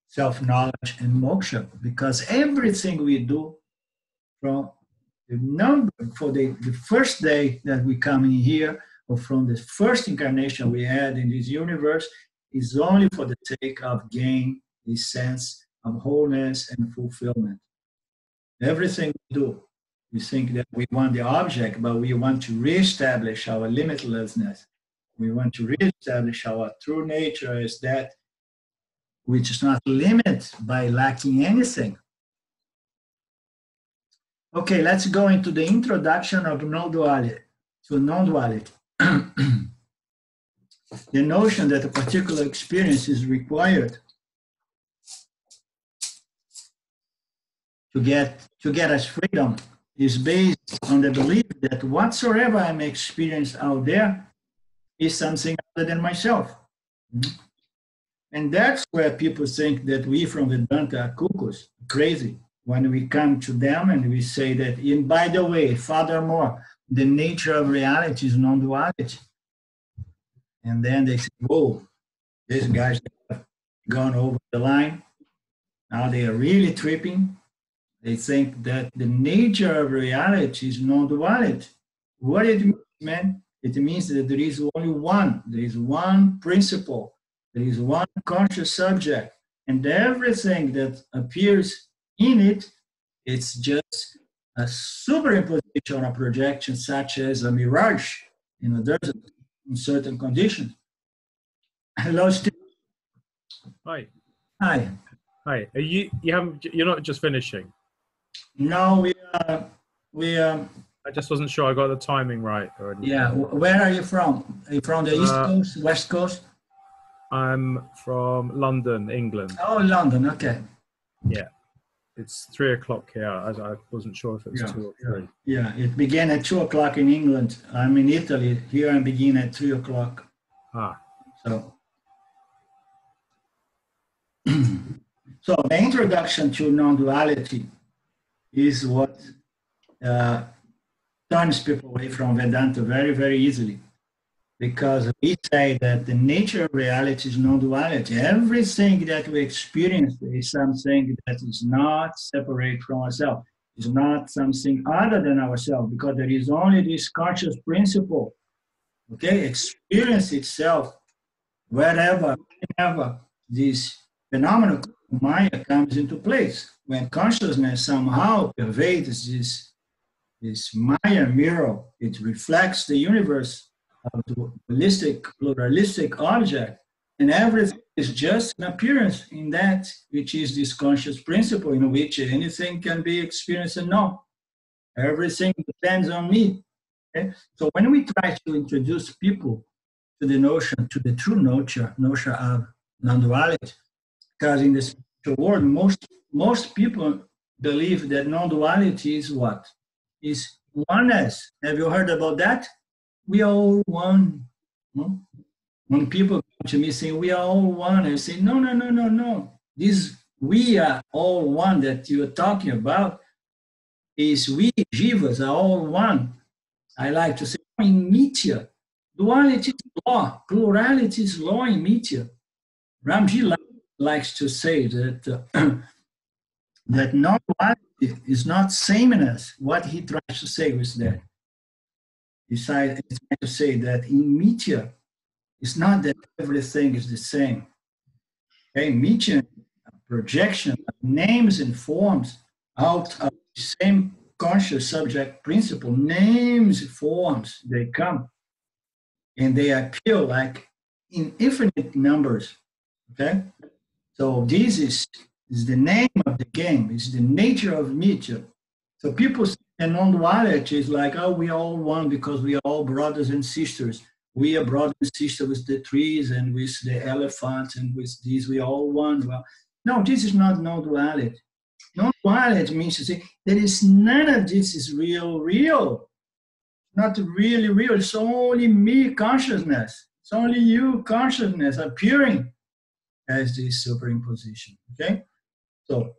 self-knowledge and moksha, because everything we do from the number for the first day that we come in here, or from the first incarnation we had in this universe, is only for the sake of gain this sense of wholeness and fulfillment. Everything we do, we think that we want the object, but we want to reestablish our limitlessness. We want to reestablish our true nature as that which is not limited by lacking anything. Okay, let's go into the introduction of non-duality. To non-duality. The notion that a particular experience is required to get us freedom is based on the belief that whatsoever I may experience out there is something other than myself. And that's where people think that we from Vedanta are cuckoos, crazy, when we come to them and we say that, and by the way, furthermore, the nature of reality is non-duality. And then they say, whoa, these guys have gone over the line. Now they are really tripping. They think that the nature of reality is non-duality. What it means, man? It means that there is only one. There is one principle. There is one conscious subject. And everything that appears in it, it's just a superimposition or a projection, such as a mirage in a desert in certain conditions. Hello, Steve. Hi. Hi. Hi. You're not just finishing? No, I just wasn't sure I got the timing right or anything. Yeah. Where are you from? Are you from the East Coast, West Coast? I'm from London, England. Oh, London. Okay. Yeah. It's 3 o'clock here. I wasn't sure if it was 2 or 3. Yeah, it began at 2 o'clock in England. I'm in Italy. Here I begin at 3 o'clock. Ah. So, so the introduction to non-duality is what turns people away from Vedanta very, very easily. Because we say that the nature of reality is non-duality. Everything that we experience is something that is not separate from ourselves. It's not something other than ourselves, because there is only this conscious principle. Okay, experience itself wherever, whenever this phenomenon Maya comes into place. When consciousness somehow pervades this Maya mirror, it reflects the universe of the holistic, pluralistic object, and everything is just an appearance in that which is this conscious principle in which anything can be experienced and known. Everything depends on me. Okay? So when we try to introduce people to the notion, to the true notion of non-duality, because in the spiritual world, most people believe that non-duality is what? Is oneness. Have you heard about that? We are all one. When people come to me saying we are all one, I say, no, no, no, no, no. This we are all one that you're talking about is we jivas are all one. I like to say in Mitya, duality is law, plurality is law in Mitya. Ramji likes to say that that non-duality is not sameness. What he tries to say was that. He's trying to say that in Mitya, it's not that everything is the same. Okay, Mitya, projection of names and forms out of the same conscious subject principle, names, forms, they come and they appear like in infinite numbers. Okay, so this is the name of the game, it's the nature of Mitya. So people say non-duality is like, oh, we are all one because we are all brothers and sisters. We are brothers and sisters with the trees and with the elephants and with these, we are all one. Well, no, this is not non-duality. Non-duality means to say there is none of this is real. Not really real. It's only me consciousness. It's only you consciousness appearing as this superimposition. Okay? So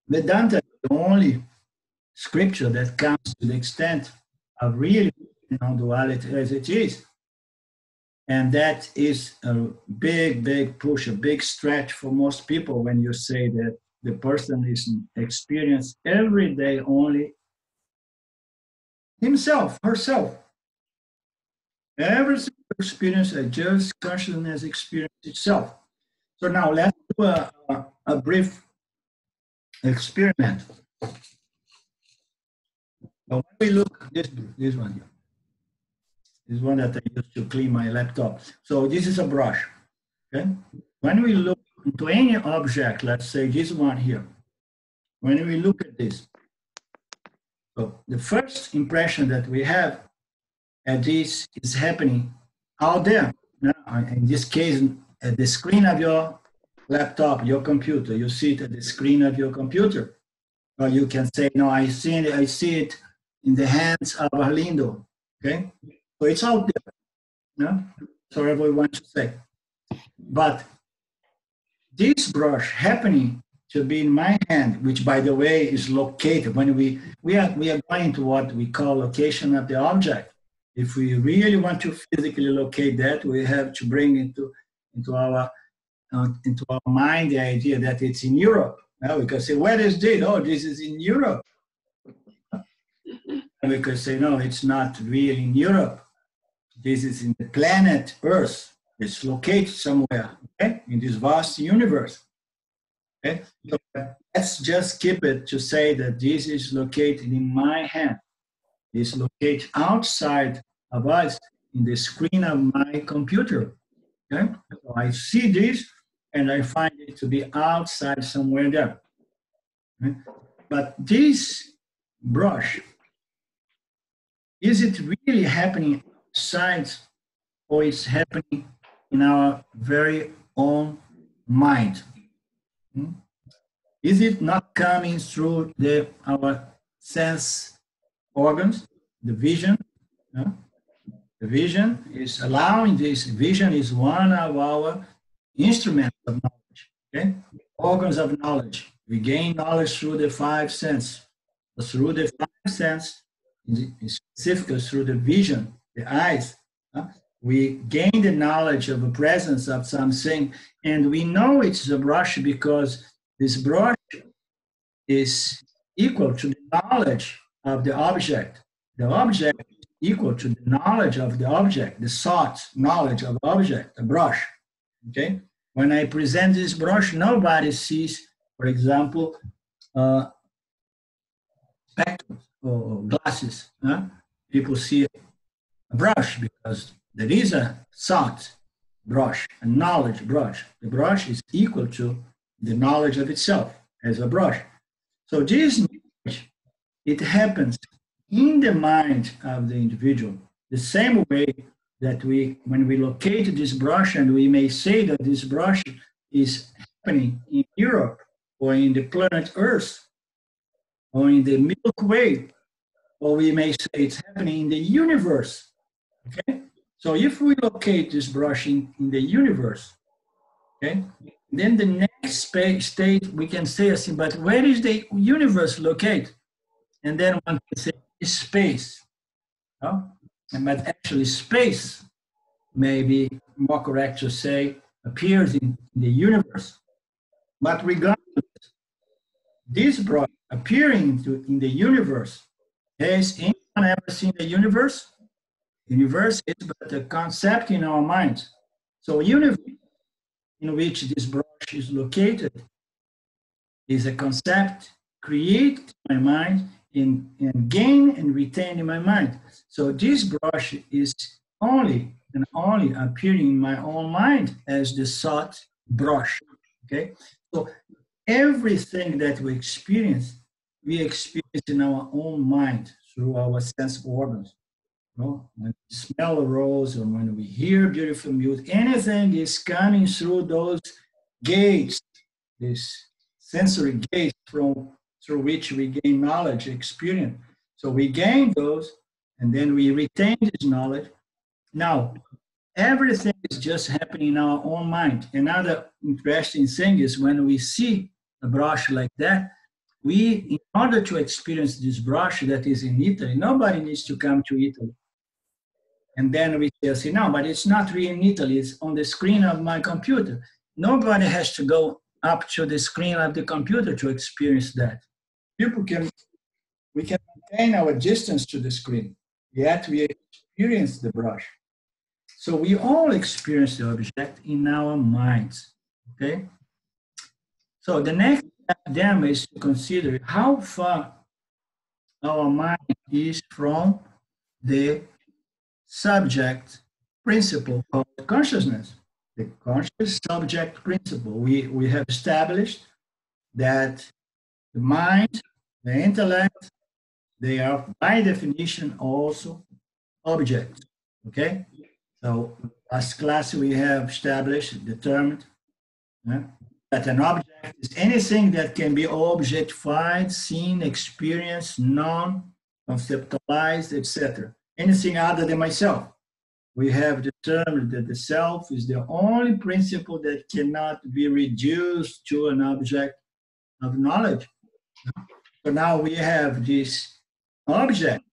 Vedanta is the only scripture that comes to the extent of really non-duality as it is. And that is a big push, a big stretch for most people when you say that the person is experienced every day only himself, herself. Every single experience is just consciousness experience itself. So now let's do a brief experiment. So when we look at this one here, this one that I used to clean my laptop. So this is a brush, okay? When we look into any object, let's say this one here, when we look at this, so the first impression that we have at this is happening out there. Now, in this case, at the screen of your laptop, your computer, you see it at the screen of your computer. Or you can say, no, I see it in the hands of Arlindo, okay? So it's out there, no? So everyone to say. But this brush happening to be in my hand, which by the way is located, when we are going to what we call location of the object. If we really want to physically locate that, we have to bring into our mind the idea that it's in Europe. Now we can say, where is this? Oh, this is in Europe. And we could say, no, it's not really in Europe. This is in the planet Earth. It's located somewhere, okay, in this vast universe. Okay, so let's just keep it to say that this is located in my hand. It's located outside of us in the screen of my computer. Okay, so I see this and I find it to be outside somewhere there. Okay? But this brush, is it really happening outside or it's happening in our very own mind? Is it not coming through our sense organs, the vision? No? The vision is allowing this. Vision is one of our instruments of knowledge, okay? Organs of knowledge. We gain knowledge through the five senses. Through the five senses, specifically through the vision, the eyes. We gain the knowledge of the presence of something, and we know it's a brush because this brush is equal to the knowledge of the object. The object is equal to the knowledge of the object, the thought, knowledge of the object, the brush. Okay? When I present this brush, nobody sees, for example, spectacles or glasses. People see a brush because there is a thought brush, a knowledge brush. The brush is equal to the knowledge of itself as a brush. So this knowledge, it happens in the mind of the individual, the same way that when we locate this brush, and we may say that this brush is happening in Europe or in the planet Earth or in the Milky Way, or we may say it's happening in the universe. Okay, so if we locate this brush in the universe, okay, then the next state we can say assim, but where is the universe located? And then one can say space. But actually space may be more correct to say appears in the universe. But regardless, this brush appearing in the universe, has anyone ever seen the universe? Universe is but a concept in our mind. So universe in which this brush is located is a concept created in my mind and gained and retained in my mind. So this brush is only and only appearing in my own mind as the thought brush. Okay? So everything that we experience in our own mind through our sense organs. When we smell a rose or when we hear beautiful music, anything is coming through those gates, this sensory gates through which we gain knowledge, experience. So we gain those, and then we retain this knowledge. Now, everything is just happening in our own mind. Another interesting thing is when we see a brush like that, in order to experience this brush that is in Italy, nobody needs to come to Italy. And then we say, no, but it's not really in Italy, it's on the screen of my computer. Nobody has to go up to the screen of the computer to experience that. We can maintain our distance to the screen, yet we experience the brush. So we all experience the object in our minds, okay? So the next step then is to consider how far our mind is from the subject principle of consciousness, the conscious subject principle. We have established that the mind, the intellect, they are by definition also objects, okay? So last class we have established, determined that an object is anything that can be objectified, seen, experienced, known, conceptualized, etc. Anything other than myself. We have determined that the self is the only principle that cannot be reduced to an object of knowledge. So now we have this object,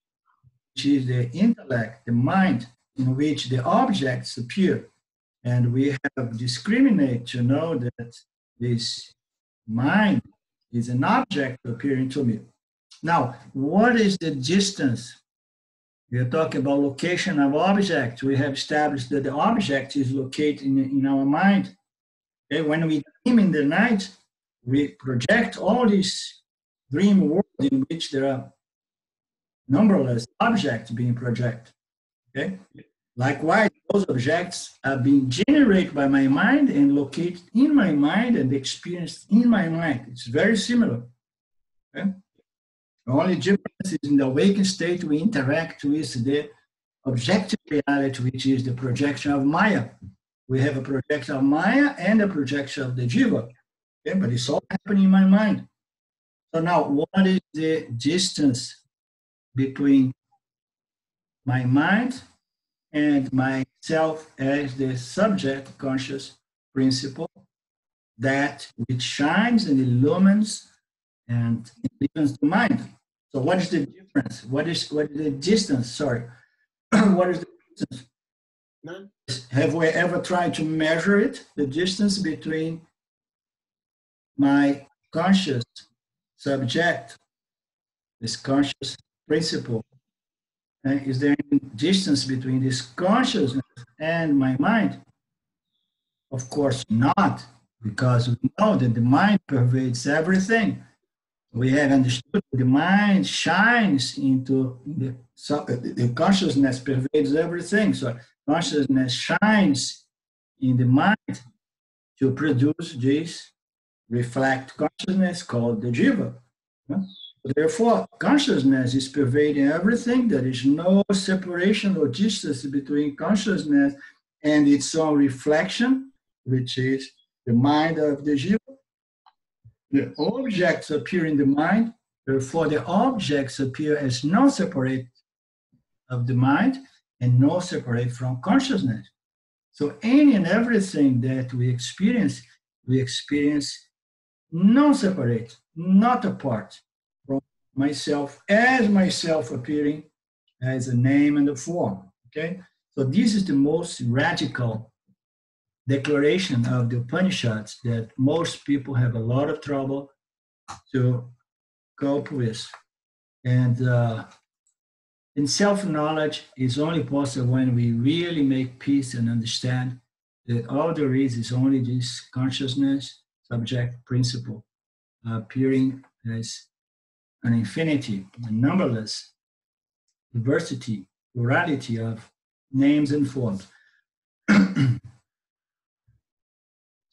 which is the intellect, the mind, in which the objects appear. And we have discriminated to know that this mind is an object appearing to me. Now, what is the distance? We are talking about location of objects. We have established that the object is located in our mind. Okay? When we dream in the night, we project all these dream worlds in which there are numberless objects being projected. Okay? Likewise, those objects are being generated by my mind and located in my mind and experienced in my mind. It's very similar. Okay? The only difference is in the awakened state, we interact with the objective reality, which is the projection of Maya. We have a projection of Maya and a projection of the Jiva. Okay? But it's all happening in my mind. So now, what is the distance between my mind and myself as the subject conscious principle that which shines and illumines and illumines the mind? So what is the difference? What is the distance? Sorry. What is the distance? None. Have we ever tried to measure it? The distance between my conscious subject, this conscious principle. Is there any distance between this consciousness and my mind? Of course not, because we know that the mind pervades everything. We have understood that the mind shines into the consciousness pervades everything. So consciousness shines in the mind to produce this reflect consciousness called the jiva. Therefore, consciousness is pervading everything. There is no separation or distance between consciousness and its own reflection, which is the mind of the jiva. The objects appear in the mind. Therefore, the objects appear as non separate of the mind and non separate from consciousness. So any and everything that we experience non-separate, not apart from myself, as myself appearing as a name and a form. Okay? So this is the most radical declaration of the Upanishads that most people have a lot of trouble to cope with. And self-knowledge is only possible when we really make peace and understand that all there is only this consciousness, subject, principle, appearing as an infinity, a numberless diversity, plurality of names and forms.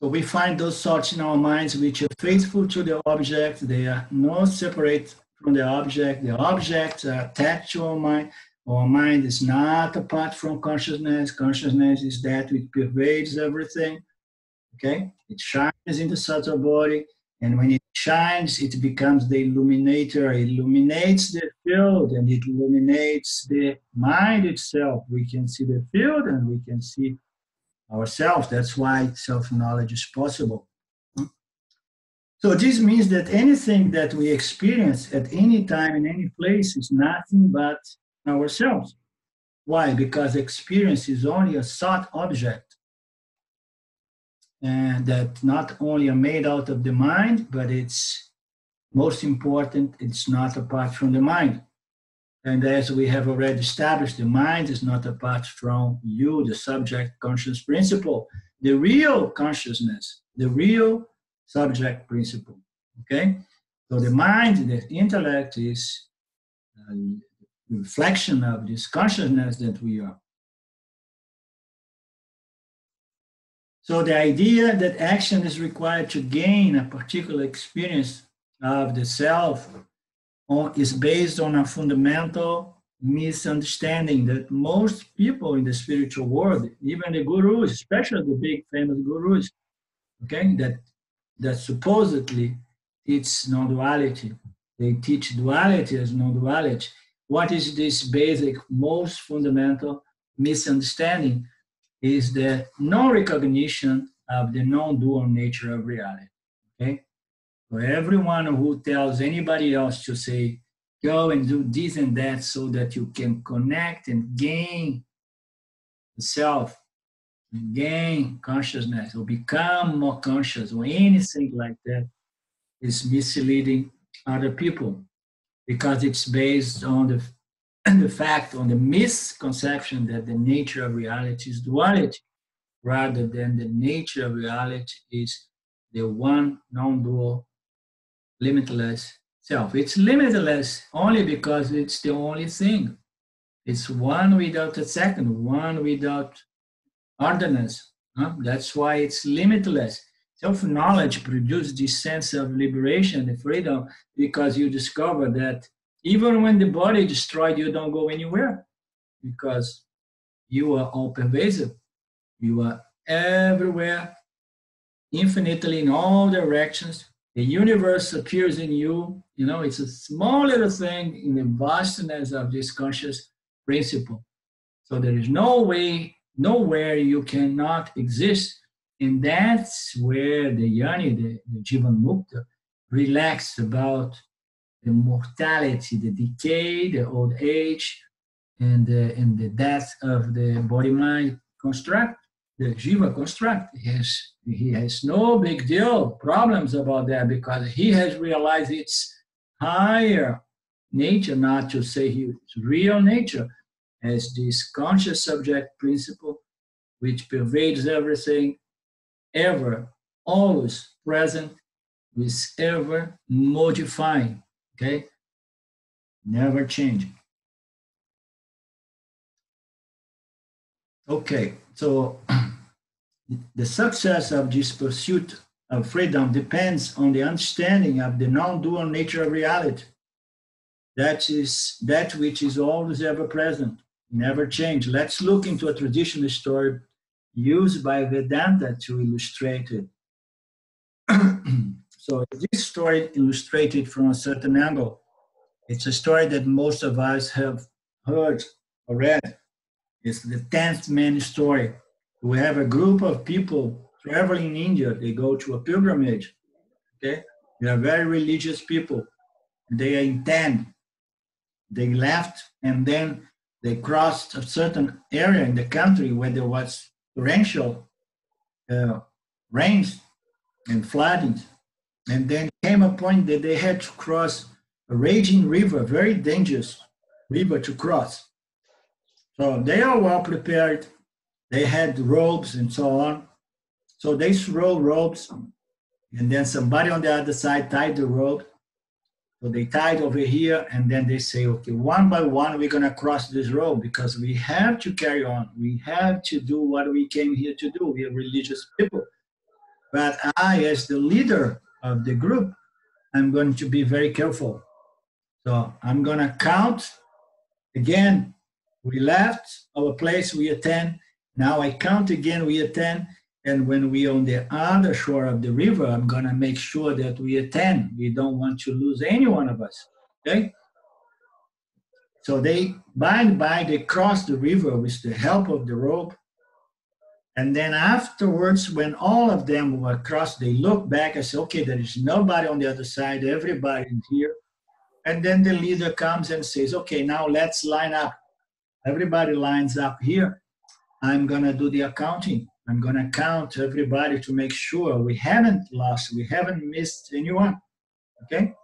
So we find those thoughts in our minds which are faithful to the object. They are not separate from the object. The objects are attached to our mind. Our mind is not apart from consciousness. Consciousness is that which pervades everything. Okay? It shines in the subtle body. And when it shines, it becomes the illuminator. It illuminates the field and it illuminates the mind itself. We can see the field and we can see ourselves. That's why self-knowledge is possible. So this means that anything that we experience at any time in any place is nothing but ourselves. Why? Because experience is only a thought object, and that not only are made out of the mind, but it's most important, it's not apart from the mind. And as we have already established, the mind is not apart from you, the subject conscious principle, the real consciousness, the real subject principle. Okay? So the mind, the intellect is a reflection of this consciousness that we are. So the idea that action is required to gain a particular experience of the self is based on a fundamental misunderstanding that most people in the spiritual world, even the gurus, especially the big famous gurus, okay, that supposedly teach non-duality. They teach duality as non-duality. What is this basic, most fundamental misunderstanding? Is the non-recognition of the non-dual nature of reality. Okay? So everyone who tells anybody else to say, go and do this and that so that you can connect and gain the self, and gain consciousness, or become more conscious, or anything like that, is misleading other people because it's based on the fact, on the misconception that the nature of reality is duality, rather than the nature of reality is the one non-dual, limitless self. It's limitless only because it's the only thing. It's one without a second, one without otherness. That's why it's limitless. Self-knowledge produces this sense of liberation and freedom because you discover that even when the body is destroyed, you don't go anywhere because you are all pervasive. You are everywhere, infinitely in all directions. The universe appears in you. You know, it's a small little thing in the vastness of this conscious principle. So there is no way, nowhere you cannot exist. And that's where the Jnani, the Jivan Mukta, relaxed about the mortality, the decay, the old age, and the death of the body-mind construct, the jiva construct. He has no big deal, problems about that, because he has realized its higher nature, not to say his real nature, as this conscious subject principle, which pervades everything, ever, always present, is ever modifying, okay? Never changing. Okay, so the success of this pursuit of freedom depends on the understanding of the non-dual nature of reality. That is that which is always ever present, never change. Let's look into a traditional story used by Vedanta to illustrate it. So this story illustrated from a certain angle. It's a story that most of us have heard or read. It's the 10th man story. We have a group of people traveling in India. They go to a pilgrimage. Okay, they are very religious people. They intend. They left and then they crossed a certain area in the country where there was torrential rains and flooding. And then came a point that they had to cross a raging river, very dangerous river to cross. So they are well prepared. They had robes and so on. So they throw ropes, and then somebody on the other side tied the rope. So they tied over here, and then they say, okay, one by one, we're going to cross this road because we have to carry on. We have to do what we came here to do. We are religious people. But I, as the leader of the group, I'm going to be very careful. So I'm going to count. Again, we left our place, we are 10. Now I count again, we are 10. And when we are on the other shore of the river, I'm going to make sure that we are 10. We don't want to lose any one of us. Okay? So they, by and by, they cross the river with the help of the rope. And then afterwards, when all of them were crossed, they look back and say, okay, there is nobody on the other side, everybody is here. And then the leader comes and says, okay, now let's line up. Everybody lines up here. I'm going to do the accounting. I'm going to count everybody to make sure we haven't lost, we haven't missed anyone. Okay?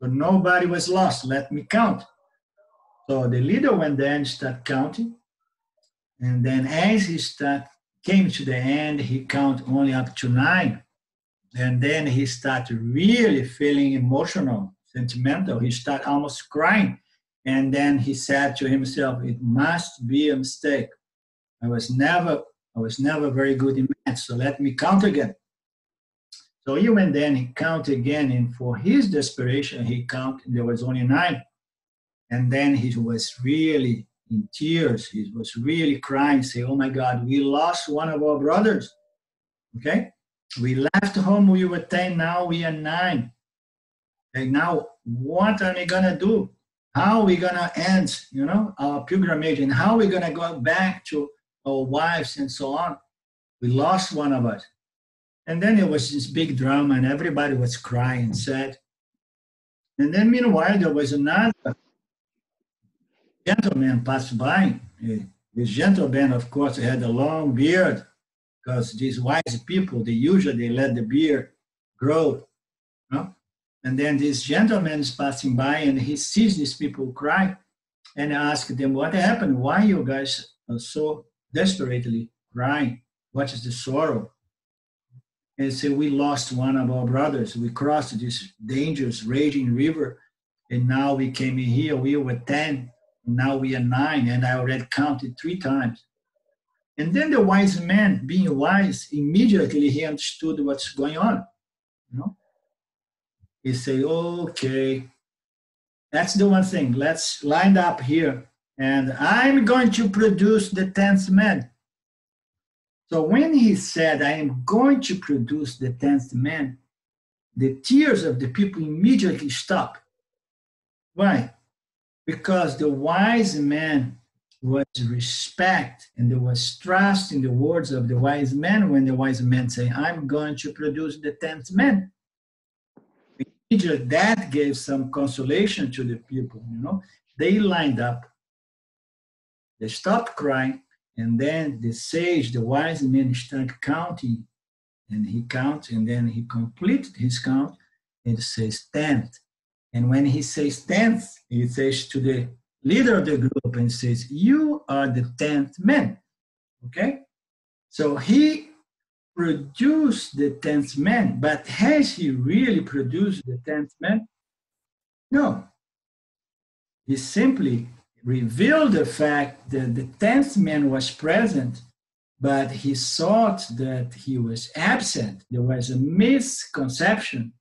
So nobody was lost. Let me count. So the leader went there and started counting. And then as he came to the end, he counted only up to 9. And then he started really feeling emotional, sentimental. He started almost crying. And then he said to himself, it must be a mistake. I was never very good in math, so let me count again. So he went there and he counted again, and for his desperation, he counted, there was only 9. And then he was really in tears. He was really crying, saying, oh my God, we lost one of our brothers. Okay? We left home, we were 10, now we are 9. And now what are we gonna do? How are we gonna end, our pilgrimage, and how are we gonna go back to our wives and so on? We lost one of us. And then it was this big drama and everybody was crying, sad. And then meanwhile, there was another gentleman passed by. This gentleman, of course, had a long beard because these wise people, they let the beard grow. And then this gentleman is passing by and he sees these people cry and asks them, what happened? Why you guys are so desperately crying? What is the sorrow? And say, we lost one of our brothers. We crossed this dangerous, raging river, and now we came in here. We were 10, and now we are 9, and I already counted 3 times. And then the wise man, being wise, immediately he understood what's going on. He said, okay, that's the one thing. Let's line up here, and I'm going to produce the 10th man. So when he said, I am going to produce the 10th man, the tears of the people immediately stopped. Why? Because the wise man was respect and there was trust in the words of the wise man when the wise man said, I'm going to produce the 10th man. immediately that gave some consolation to the people, you know. They lined up, they stopped crying, and then the sage, the wise man, started counting, and he counts, and then he completed his count, and says 10th. And when he says 10th, he says to the leader of the group and says, you are the 10th man, okay? So he produced the 10th man, but has he really produced the 10th man? No. He simply revealed the fact that the 10th man was present, but he thought that he was absent. There was a misconception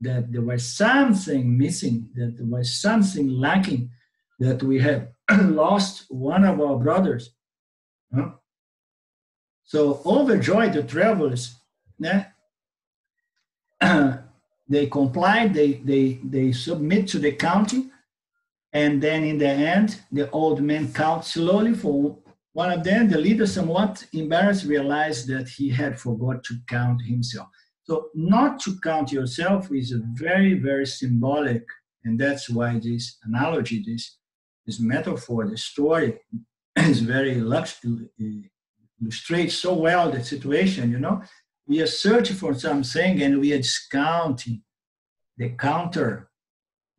that there was something missing, that there was something lacking, that we had lost one of our brothers. Huh? So overjoyed, the travelers, né? They comply, they submit to the counting, and then in the end, the old man counts slowly for one of them. The leader, somewhat embarrassed, realized that he had forgot to count himself. So not to count yourself is a very, very symbolic, and that's why this analogy, this metaphor, the story is very illustrates so well the situation, you know. We are searching for something and we are discounting the counter.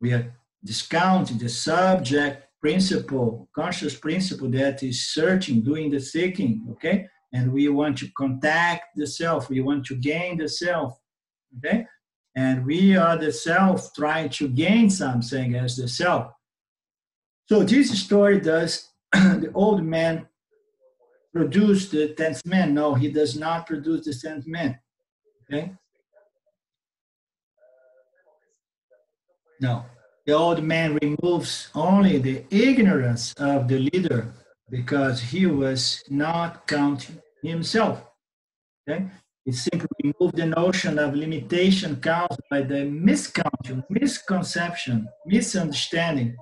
We are discounting the subject principle, conscious principle that is searching, doing the seeking, okay? And we want to contact the self. We want to gain the self, okay? And we are the self trying to gain something as the self. So this story does, the old man produce the 10th man. No, he does not produce the 10th man. Okay? No. The old man removes only the ignorance of the leader because he was not counting himself. Okay? It simply removes the notion of limitation caused by the miscounting, misconception, misunderstanding,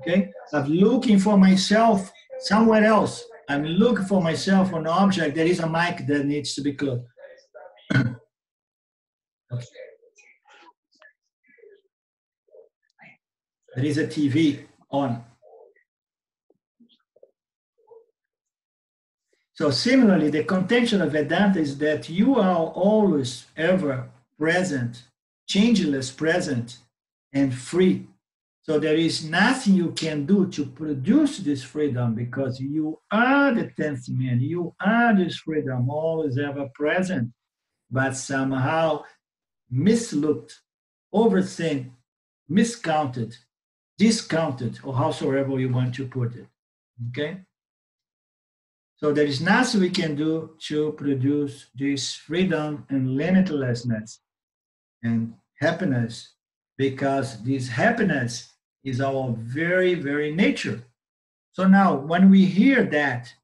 okay, of looking for myself somewhere else. I'm looking for myself on an object. There is a mic that needs to be closed. Okay. There is a TV on. So similarly, the contention of Vedanta is that you are always ever present, changeless present, and free. So there is nothing you can do to produce this freedom because you are the 10th man. You are this freedom, always ever present, but somehow mislooked, overseen, miscounted, discounted, or howsoever you want to put it, okay? So there is nothing we can do to produce this freedom and limitlessness and happiness, because this happiness is our very, very nature. So now when we hear that,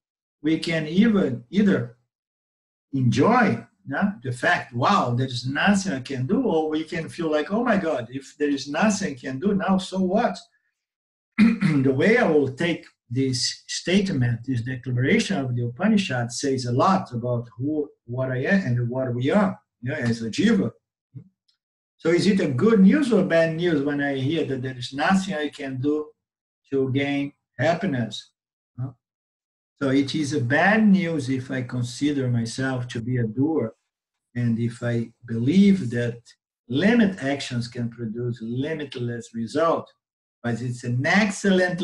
we can even either enjoy the fact, wow, there is nothing I can do, or we can feel like, oh my God, if there is nothing I can do now, so what? The way I will take this statement, this declaration of the Upanishad says a lot about who, what I am and what we are, as a jiva. So is it a good news or bad news when I hear that there is nothing I can do to gain happiness? So it is a bad news if I consider myself to be a doer, and if I believe that limit actions can produce limitless result. But it's an excellent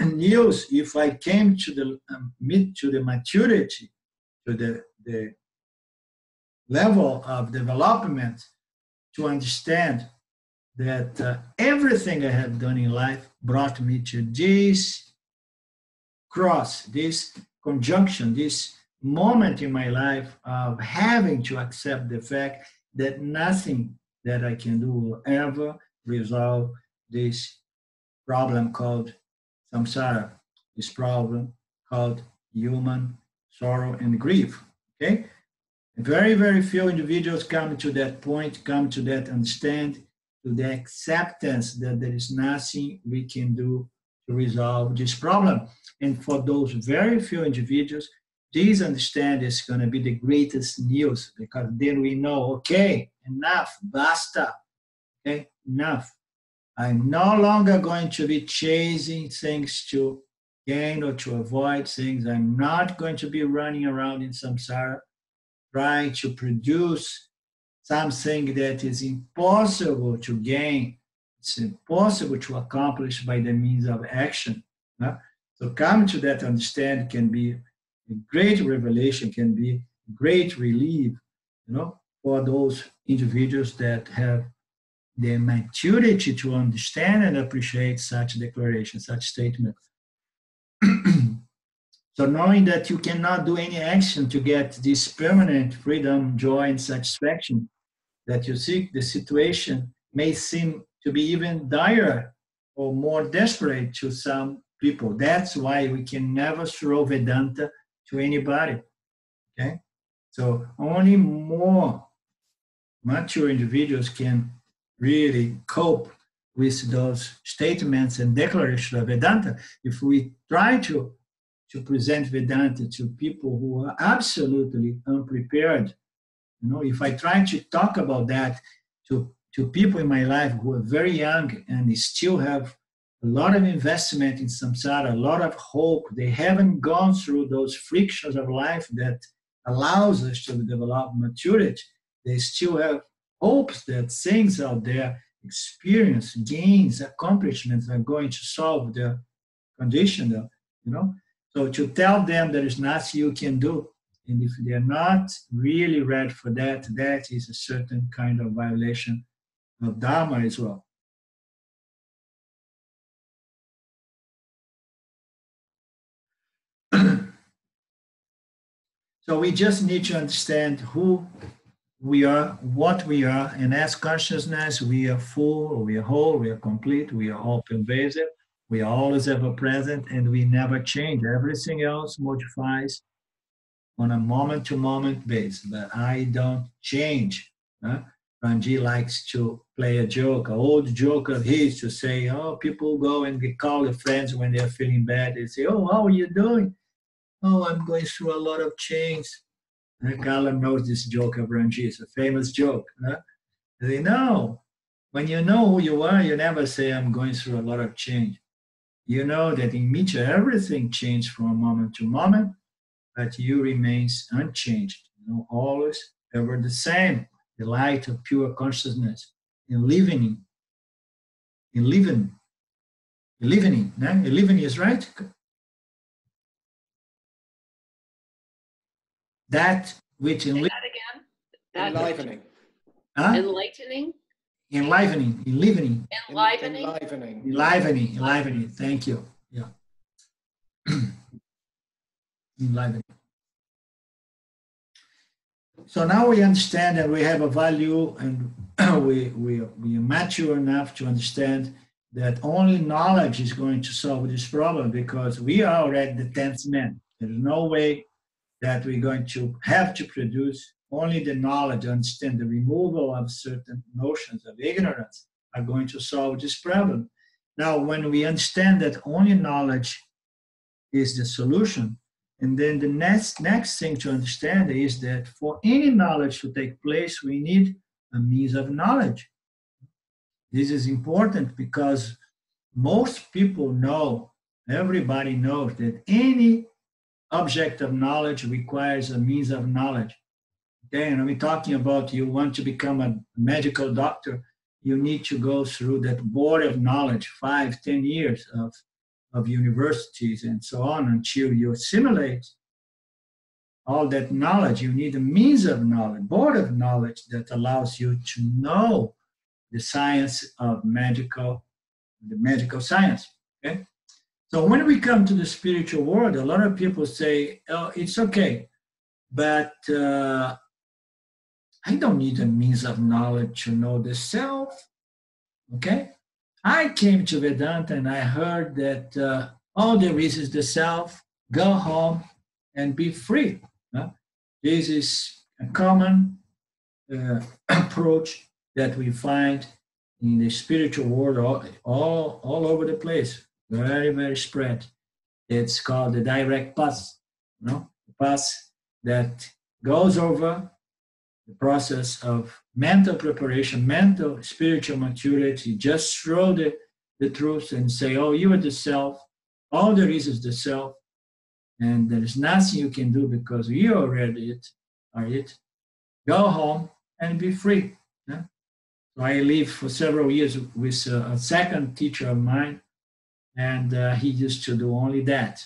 news if I came to the maturity, to the level of development, to understand that everything I have done in life brought me to this cross, this conjunction, this moment in my life of having to accept the fact that nothing that I can do will ever resolve this problem called samsara, this problem called human sorrow and grief, okay? Very, very few individuals come to that point, come to that understand, to the acceptance that there is nothing we can do to resolve this problem. And for those very few individuals, this understanding is going to be the greatest news, because then we know, okay, enough, basta. Okay, enough. I'm no longer going to be chasing things to gain or to avoid things. I'm not going to be running around in samsara trying to produce something that is impossible to gain. It's impossible to accomplish by the means of action. So coming to that understanding can be a great revelation, can be great relief, for those individuals that have the maturity to understand and appreciate such declaration, such statement. So knowing that you cannot do any action to get this permanent freedom, joy, and satisfaction that you seek, the situation may seem to be even dire or more desperate to some people. That's why we can never throw Vedanta to anybody. Okay? So only more mature individuals can really cope with those statements and declarations of Vedanta. If we try to present Vedanta to people who are absolutely unprepared, if I try to talk about that to people in my life who are very young and they still have a lot of investment in samsara, a lot of hope, they haven't gone through those frictions of life that allows us to develop maturity, they still have hopes that things out there, experience, gains, accomplishments are going to solve their condition, So to tell them there is nothing you can do, and if they're not really ready for that, that is a certain kind of violation of Dharma as well. So we just need to understand who we are, what we are, and as consciousness, we are full, we are whole, we are complete, we are all pervasive, we are always ever present, and we never change. Everything else modifies on a moment-to-moment basis, but I don't change. Ranji likes to play a joke, an old joke of his to say, people go and they call their friends when they're feeling bad. They say, how are you doing? I'm going through a lot of change. Carla knows this joke of Ranji. It's a famous joke. They know. When you know who you are, you never say, I'm going through a lot of change. You know that in Mitra, everything changes from moment to moment, but you remains unchanged, always ever the same, the light of pure consciousness, enlivening, enlivening is right? That which Say that again. That Enlivening. enlightening. Enlivening. Enlivening. Thank you. Yeah. Enlivening. So now we understand that we have a value, and we are mature enough to understand that only knowledge is going to solve this problem, because we are already the 10th man. There's no way that we're going to have to produce. Only the knowledge, understand the removal of certain notions of ignorance are going to solve this problem. Now, when we understand that only knowledge is the solution, and then the next thing to understand is that for any knowledge to take place, we need a means of knowledge. This is important because most people know, everybody knows that any object of knowledge requires a means of knowledge. Okay, and we're talking about you want to become a medical doctor, you need to go through that board of knowledge, 5-10 years of universities and so on, until you assimilate all that knowledge. You need a means of knowledge, board of knowledge that allows you to know the science of the medical science. Okay? So when we come to the spiritual world, a lot of people say, it's okay, but I don't need a means of knowledge to know the self. Okay? I came to Vedanta and I heard that all there is the self, go home and be free. This is a common approach that we find in the spiritual world all over the place, very, very spread. It's called the direct path, the path that goes over the process of mental preparation, mental spiritual maturity. Just throw the truth and say, oh, you are the self. All there is the self. And there is nothing you can do because you already are it. Go home and be free. Yeah? So I lived for several years with a second teacher of mine, and he used to do only that.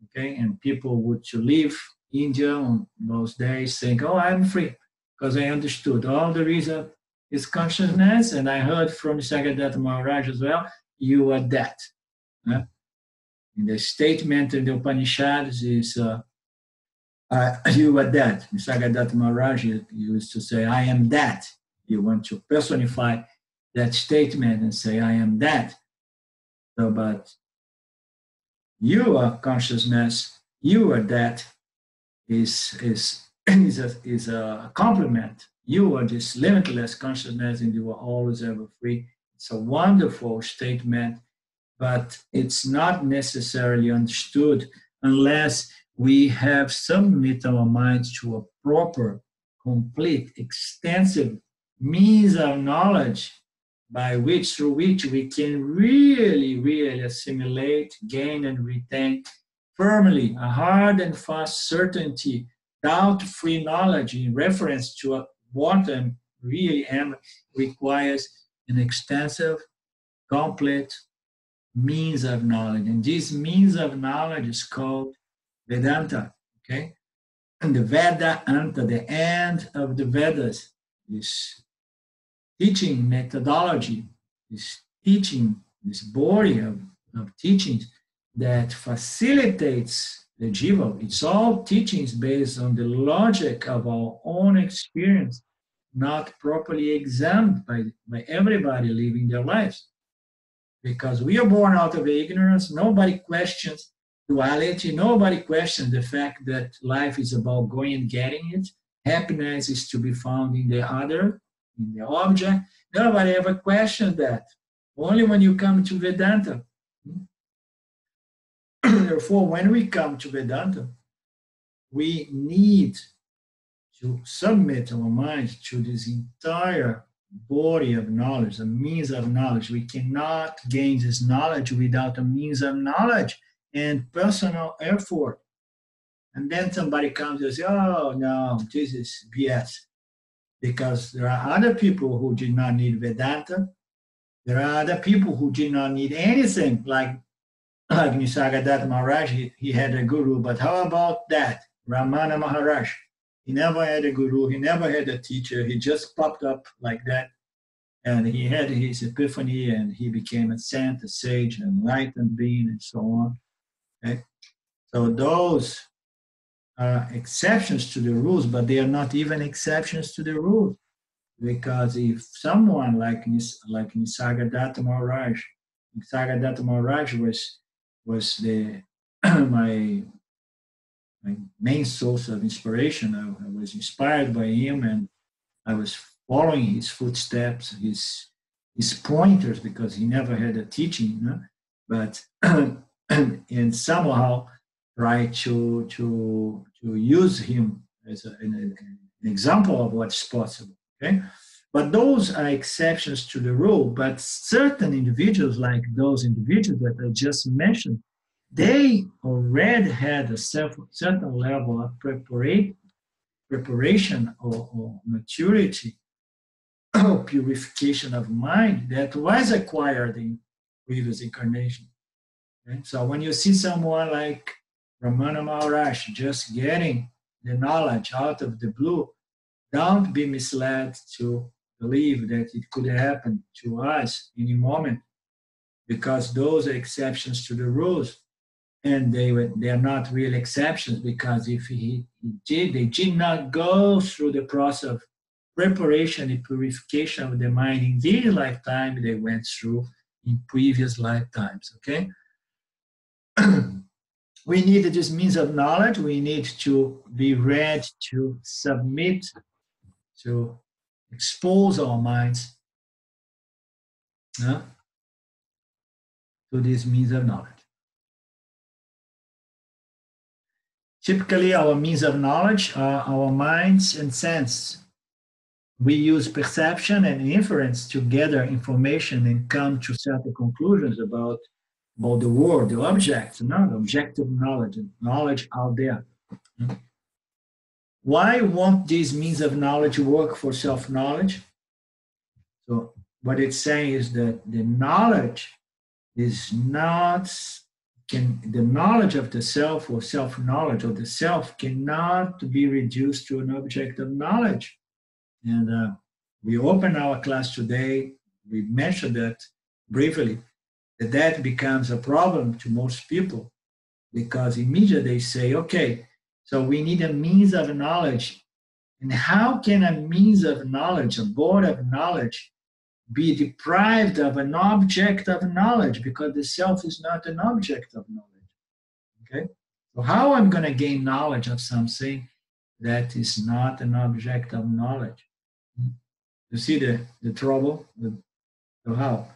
Okay, and people would to leave India on those days saying, oh, I'm free, because I understood all there is consciousness, and I heard from Sagadatta Maharaj as well, you are that. Yeah? In the statement in the Upanishads is, you are that. Sagadatta Maharaj used to say, I am that. You want to personify that statement and say, I am that. So, but you are consciousness, you are that is a compliment. You are this limitless consciousness and you are always ever free. It's a wonderful statement, but it's not necessarily understood unless we have submit our minds to a proper, complete, extensive means of knowledge through which we can really, really assimilate, gain, and retain firmly a hard and fast certainty, doubt-free knowledge in reference to what I really am requires an extensive, complete means of knowledge. And this means of knowledge is called Vedanta, okay? And the Vedanta, the end of the Vedas, is teaching methodology, is teaching, this body of teachings that facilitates the jiva. It's all teachings based on the logic of our own experience, not properly examined by everybody living their lives. Because we are born out of ignorance, nobody questions duality, nobody questions the fact that life is about going and getting it. Happiness is to be found in the other, in the object. Nobody ever questions that. Only when you come to Vedanta. Therefore, when we come to Vedanta, we need to submit our minds to this entire body of knowledge, a means of knowledge. We cannot gain this knowledge without a means of knowledge and personal effort. And then somebody comes and says, oh, no, this is BS. Because there are other people who did not need Vedanta. There are other people who did not need anything, like Nisargadatta Maharaj, he had a guru. But how about that? Ramana Maharaj, he never had a guru. He never had a teacher. He just popped up like that. And he had his epiphany and he became a saint, a sage, an enlightened being, and so on. Okay? So those are exceptions to the rules, but they are not even exceptions to the rules. Because if someone like Nisargadatta Maharaj was my main source of inspiration. I was inspired by him, and I was following his footsteps, his pointers, because he never had a teaching, you know? But and somehow try to use him as an example of what's possible. Okay, but those are exceptions to the rule. But certain individuals, like those individuals that I just mentioned, they already had a certain level of preparation or maturity or purification of mind that was acquired in previous incarnation. Okay? So when you see someone like Ramana Maharaj just getting the knowledge out of the blue, don't be misled to believe that it could happen to us any moment, because those are exceptions to the rules. And they are not real exceptions, because if they did not go through the process of preparation and purification of the mind in this lifetime, they went through in previous lifetimes, okay? We need this means of knowledge. We need to be ready to submit, to expose our minds to this means of knowledge. Typically, our means of knowledge are our minds and sense. we use perception and inference to gather information and come to certain conclusions about the world, the objects, no? The objective knowledge, knowledge out there. Why won't these means of knowledge work for self-knowledge? So what it's saying is that the knowledge is not, the knowledge of the self or self-knowledge of the self cannot be reduced to an object of knowledge. And we open our class today, we mentioned that briefly, that becomes a problem to most people because immediately they say, okay, so we need a means of knowledge. And how can a means of knowledge, a board of knowledge, be deprived of an object of knowledge? Because the self is not an object of knowledge. Okay? So how I'm going to gain knowledge of something that is not an object of knowledge? You see the trouble? So how?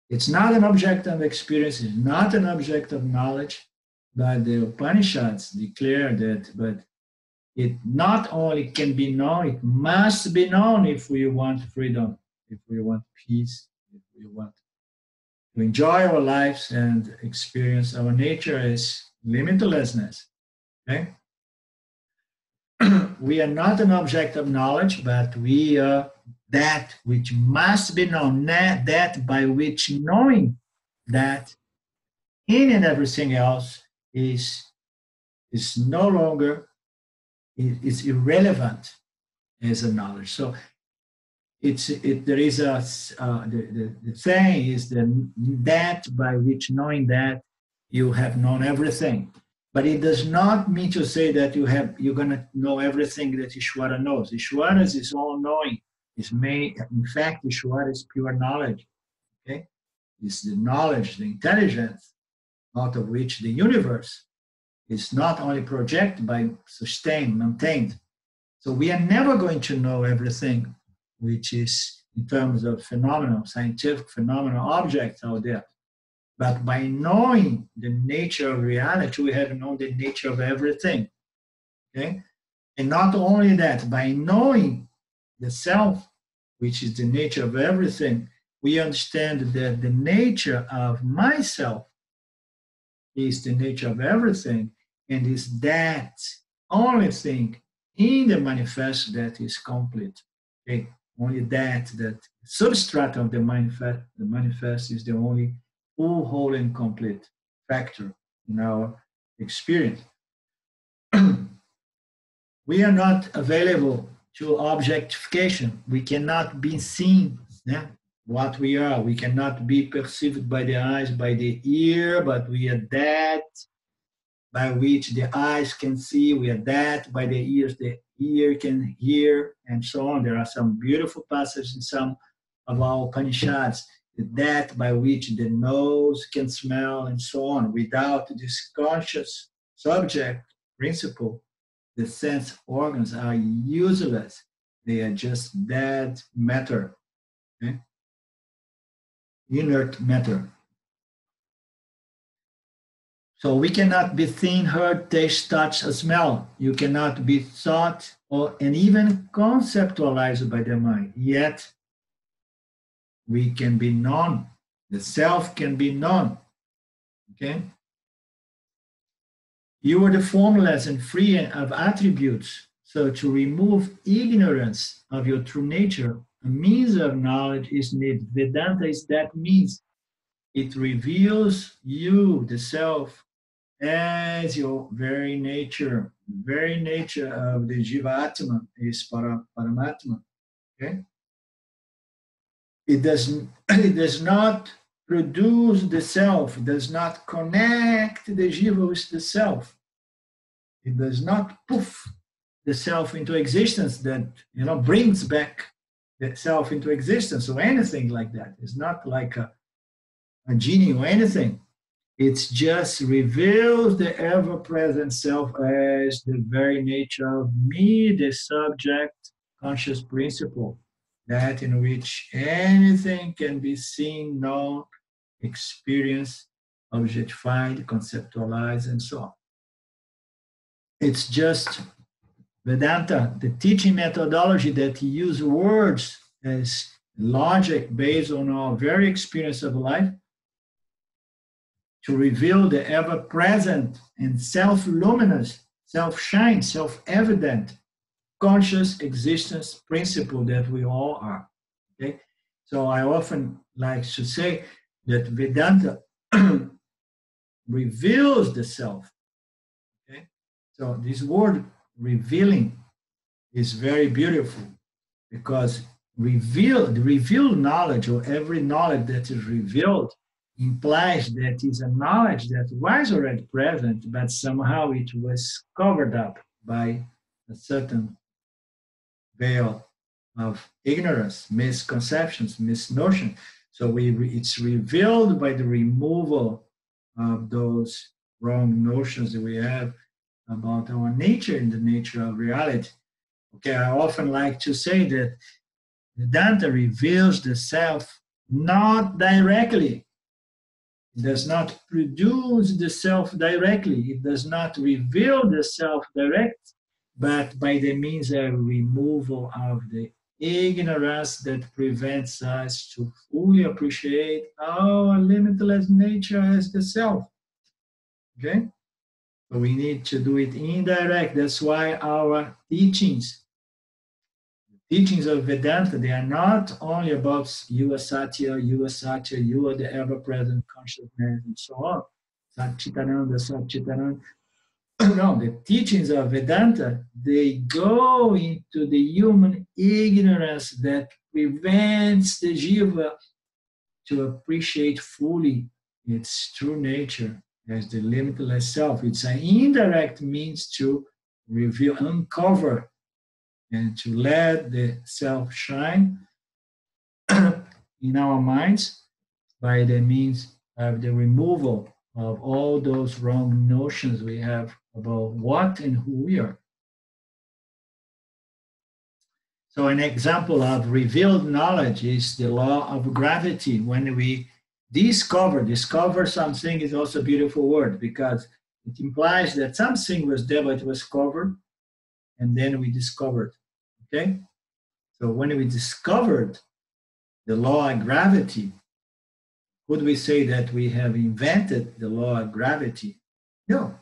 It's not an object of experience, it's not an object of knowledge, but the Upanishads declare that, but it not only can be known, it must be known if we want freedom, if we want peace, if we want to enjoy our lives and experience our nature as limitlessness. Okay? We are not an object of knowledge, but we are that which must be known, that by which knowing that in and everything else is no longer, is irrelevant as a knowledge. So there is the saying is that by which knowing that you have known everything. But it does not mean to say that you're going to know everything that Ishvara knows. Ishvara is all knowing. In fact, Ishvara is pure knowledge. Okay? It's the knowledge, the intelligence, out of which the universe is not only projected but sustained, maintained. So we are never going to know everything, which is in terms of phenomenal, scientific phenomenal objects out there. But by knowing the nature of reality, we have known the nature of everything. Okay? And not only that, by knowing the self, which is the nature of everything, we understand that the nature of myself is the nature of everything, and is that only thing in the manifest that is complete. Okay? Only that substrate of the manifest is the only full, whole, and complete factor in our experience. We are not available to objectification. We cannot be seen what we are. We cannot be perceived by the eyes, by the ear, but we are that by which the eyes can see. We are that by the ears, the ear can hear, and so on. There are some beautiful passages in some of our Upanishads, that by which the nose can smell, and so on. Without this conscious subject principle, the sense organs are useless. They are just dead matter, okay? Inert matter. So we cannot be seen, heard, taste, touch, or smell. You cannot be thought and even conceptualized by the mind. Yet we can be known. The self can be known. Okay? You are the formless and free of attributes. So to remove ignorance of your true nature, a means of knowledge is needed. Vedanta is that means. It reveals you, the self, as your very nature. The very nature of the Jiva-atma is Paramatma. Okay? It does not produce the self. It does not connect the Jiva with the self. It does not poof the self into existence that brings back the self into existence or anything like that. It's not like a genie or anything. It just reveals the ever-present self as the very nature of me, the subject conscious principle, that in which anything can be seen, known, experienced, objectified, conceptualized, and so on. It's just Vedanta, the teaching methodology that use words as logic based on our very experience of life to reveal the ever-present and self-luminous, self-shine, self-evident conscious existence principle that we all are. Okay? So I often like to say that Vedanta reveals the self. Okay? So this word revealing is very beautiful because revealed knowledge, or every knowledge that is revealed, implies that is a knowledge that was already present, but somehow it was covered up by a certain veil of ignorance, misconceptions, misnotion. So it's revealed by the removal of those wrong notions that we have about our nature and the nature of reality. Okay, I often like to say that Vedanta reveals the self not directly. It does not produce the self directly. It does not reveal the self direct, but by the means of removal of the ignorance that prevents us to fully appreciate our limitless nature as the self. Okay? So we need to do it indirect. That's why our teachings of Vedanta, they are not only about you are Satya, you are the ever-present consciousness, and so on. Satchitananda, Satchitananda. No, the teachings of Vedanta, they go into the human ignorance that prevents the jiva to appreciate fully its true nature as the limitless self. It's an indirect means to reveal, uncover, and to let the self shine in our minds by the means of the removal of all those wrong notions we have about what and who we are. So an example of revealed knowledge is the law of gravity. When we discover something is also a beautiful word because it implies that something was there but it was covered and then we discovered. Okay? So when we discovered the law of gravity, would we say that we have invented the law of gravity? No,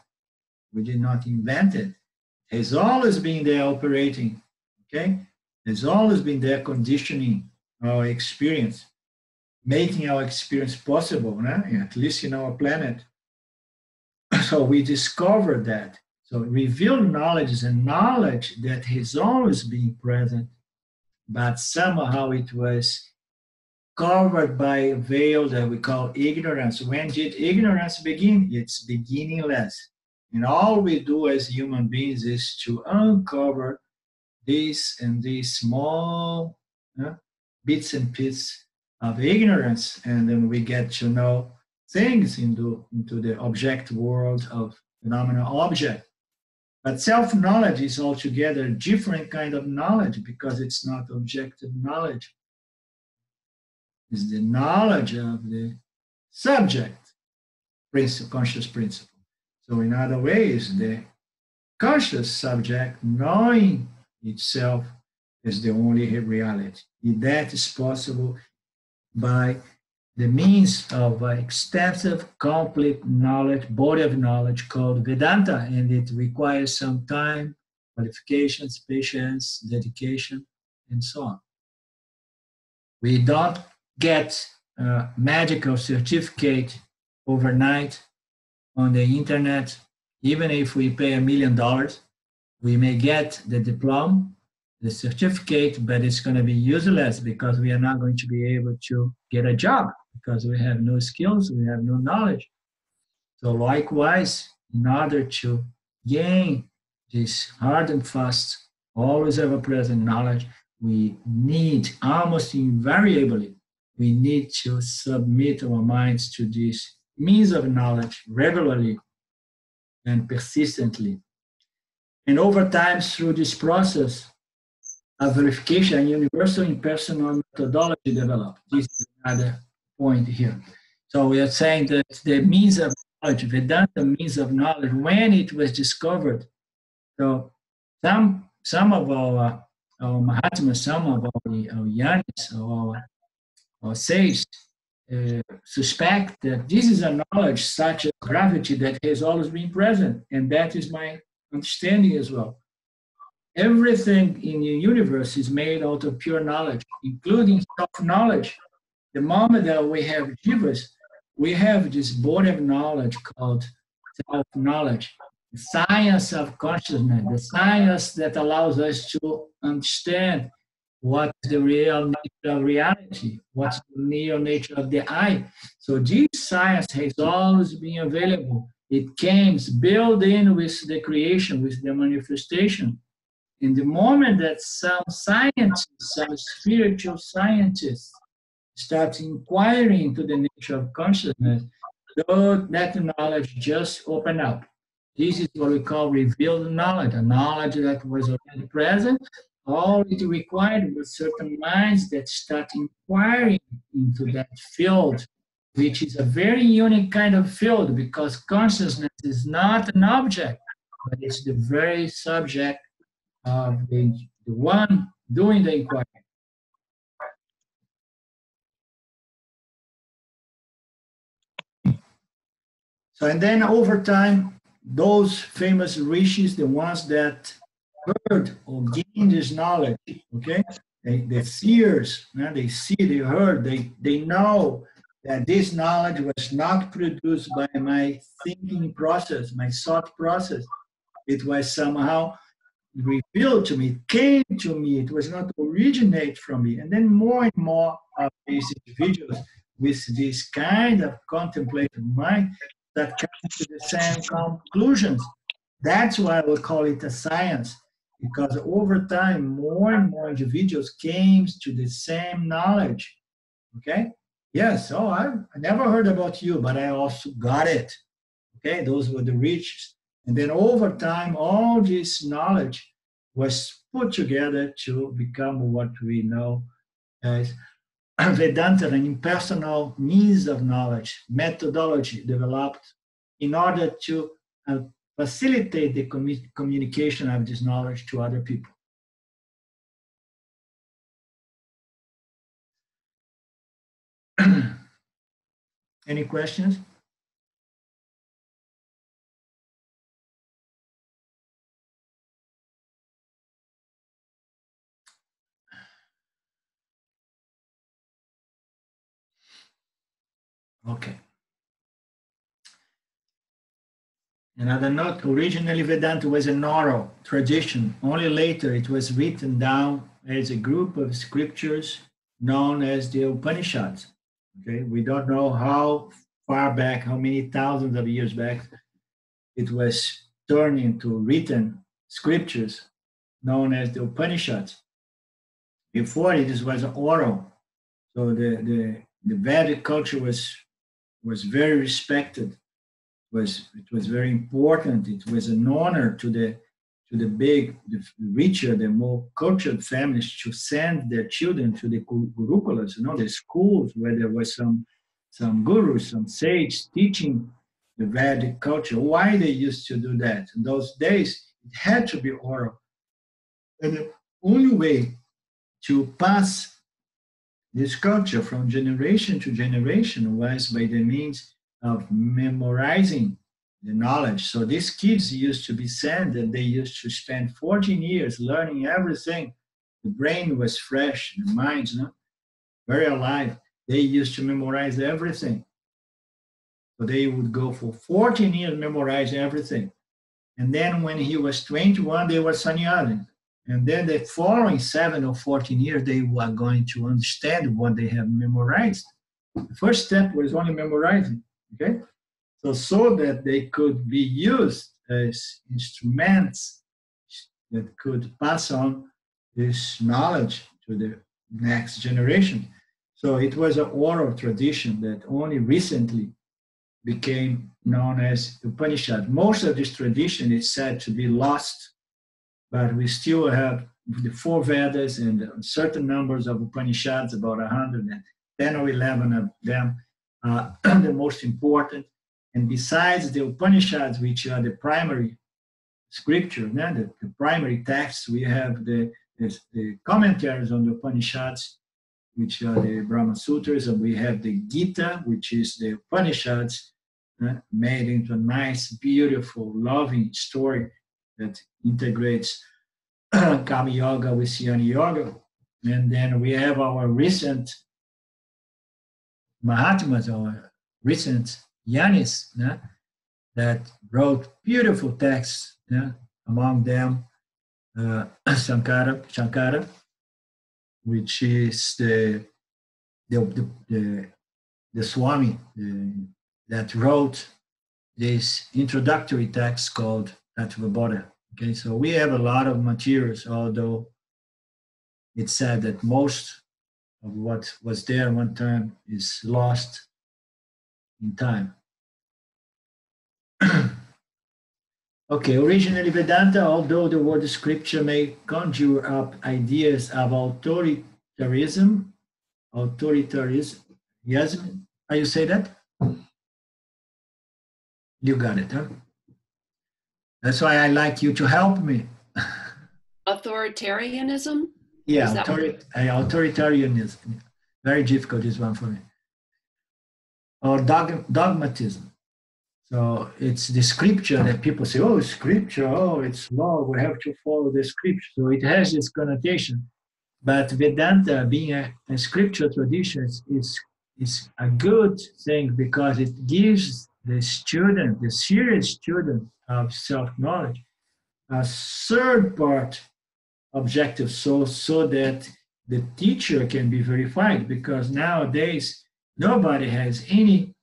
we did not invent it. It has always been there operating, okay? It has always been there conditioning our experience, making our experience possible, right? At least in our planet. So we discovered that. So revealed knowledge is a knowledge that has always been present, but somehow it was covered by a veil that we call ignorance. When did ignorance begin? It's beginningless. And all we do as human beings is to uncover these and these small bits and pieces of ignorance, and then we get to know things into the object world of phenomenal object. But self-knowledge is altogether a different kind of knowledge because it's not objective knowledge. It's the knowledge of the subject principle, conscious principle. So in other ways, the conscious subject knowing itself is the only reality. That is possible by the means of extensive, complete knowledge, body of knowledge called Vedanta, and it requires some time, qualifications, patience, dedication, and so on. We don't get a medical certificate overnight on the internet. Even if we pay $1 million, we may get the diploma, the certificate, but it's going to be useless because we are not going to be able to get a job because we have no skills, we have no knowledge. So likewise, in order to gain this hard and fast, always ever present knowledge, we need, almost invariably, we need to submit our minds to this means of knowledge regularly and persistently. And over time, through this process of verification, a universal impersonal methodology developed. This is another point here. So we are saying that the means of knowledge, Vedanta means of knowledge, when it was discovered, so some some of our Mahatmas, some of our Yanis, our sages, suspect that this is a knowledge such as gravity that has always been present, and that is my understanding as well. Everything in the universe is made out of pure knowledge, including self-knowledge. The moment that we have jivas, we have this body of knowledge called self-knowledge, the science of consciousness, the science that allows us to understand what is the real nature of reality, what's the real nature of the I. So this science has always been available. It came built in with the creation, with the manifestation. In the moment that some scientists, some spiritual scientists start inquiring into the nature of consciousness, that knowledge just open up. This is what we call revealed knowledge, a knowledge that was already present. All it required was certain minds that start inquiring into that field, which is a very unique kind of field because consciousness is not an object, but it's the very subject of the one doing the inquiry. So, and then over time, those famous rishis, the ones that heard or gained this knowledge, okay, the seers, they see, they heard, they know that this knowledge was not produced by my thinking process, my thought process. It was somehow revealed to me, it came to me, it was not originate from me. And then more and more of these individuals with this kind of contemplative mind that come to the same conclusions. That's why we call it a science, because over time, more and more individuals came to the same knowledge. Okay? Yes, oh, I never heard about you, but I also got it. Okay, those were the richest. And then over time, all this knowledge was put together to become what we know as Vedanta, an impersonal means of knowledge, methodology developed in order to facilitate the communication of this knowledge to other people. Any questions? Okay. Another note, originally Vedanta was an oral tradition. Only later it was written down as a group of scriptures known as the Upanishads. Okay, we don't know how far back, how many thousands of years back it was turned into written scriptures known as the Upanishads. Before it was oral. So the Vedic culture was very respected. It was very important. It was an honor to the richer, the more cultured families to send their children to the gurukulas, the schools where there was some gurus, some sages teaching the Vedic culture. Why they used to do that? In those days, it had to be oral. And the only way to pass this culture from generation to generation was by the means of memorizing the knowledge. So these kids used to be sent and they used to spend 14 years learning everything. The brain was fresh, the mind's very alive. They used to memorize everything. So they would go for 14 years memorize everything. And then when he was 21, they were sannyasi. And then the following 7 or 14 years, they were going to understand what they have memorized. The first step was only memorizing, okay? So that they could be used as instruments that could pass on this knowledge to the next generation. So it was an oral tradition that only recently became known as Upanishad. Most of this tradition is said to be lost, but we still have the 4 Vedas and certain numbers of Upanishads, about 110 or 11 of them are the most important. And besides the Upanishads, which are the primary scripture, the primary text. We have the commentaries on the Upanishads, which are the Brahma Sutras, and we have the Gita, which is the Upanishads, made into a nice, beautiful, loving story that integrates Kama Yoga with Jnana Yoga. And then we have our recent Mahatmas, our recent Yanis, that wrote beautiful texts, among them Shankara, which is the Swami that wrote this introductory text called Tattva Bodha. Okay, so we have a lot of materials, although it's said that most of what was there one time is lost in time. Okay, originally Vedanta, although the word scripture may conjure up ideas of authoritarianism, yes, how you say that? You got it, huh? That's why I like you to help me. Authoritarianism? Yeah, authoritarianism. Very difficult, this one for me. Or dogmatism. So it's the scripture that people say, oh, scripture, oh, it's law, we have to follow the scripture. So it has this connotation. But Vedanta, being a scripture tradition, is a good thing because it gives the student, the serious student of self-knowledge, a third part objective source so that the teacher can be verified, because nowadays nobody has any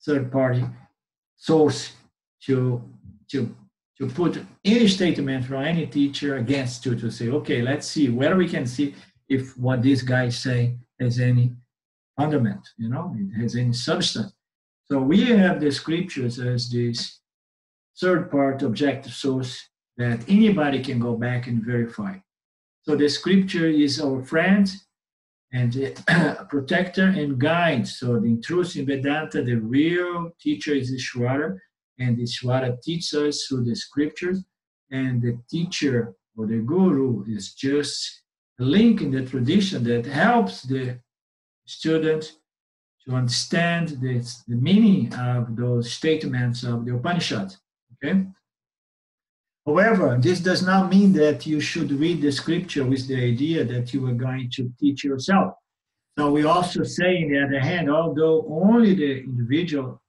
third-party source to put any statement from any teacher against you, to say, okay, let's see whether we can see if what this guy is saying has any fundament, it has any substance. So we have the scriptures as this third-part objective source that anybody can go back and verify. So the scripture is our friend and protector and guide. So in truth, in Vedanta, the real teacher is Ishvara, and Ishvara teaches us through the scriptures, and the teacher or the guru is just a link in the tradition that helps the student to understand the meaning of those statements of the Upanishads. Okay. However, this does not mean that you should read the scripture with the idea that you are going to teach yourself. So we also say, on the other hand, although only the individual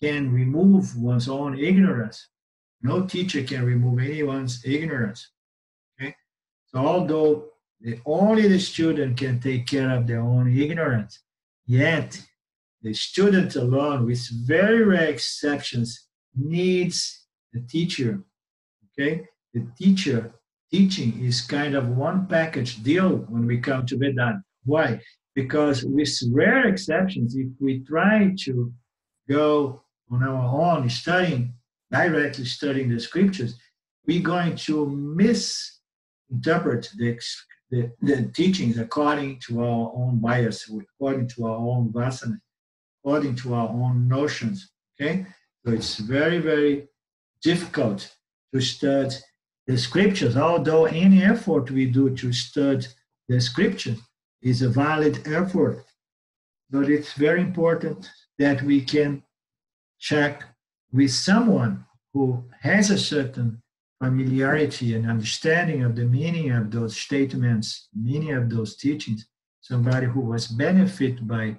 can remove one's own ignorance, no teacher can remove anyone's ignorance. Okay? So although only the student can take care of their own ignorance, yet the student alone, with very rare exceptions, needs the teacher. Okay, the teaching is kind of one package deal when we come to Vedanta. Why? Because with rare exceptions, if we try to go on our own directly studying the scriptures, we're going to misinterpret the teachings according to our own bias, according to our own vasana, according to our own notions. Okay, so it's very, very difficult to study the scriptures, although any effort we do to study the scriptures is a valid effort. But it's very important that we can check with someone who has a certain familiarity and understanding of the meaning of those statements, meaning of those teachings, somebody who was benefited by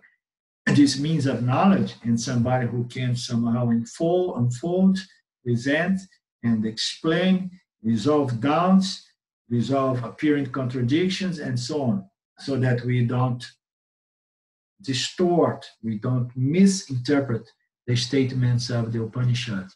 this means of knowledge, and somebody who can somehow unfold, present, and explain, resolve doubts, resolve apparent contradictions, and so on, so that we don't distort, we don't misinterpret the statements of the Upanishads.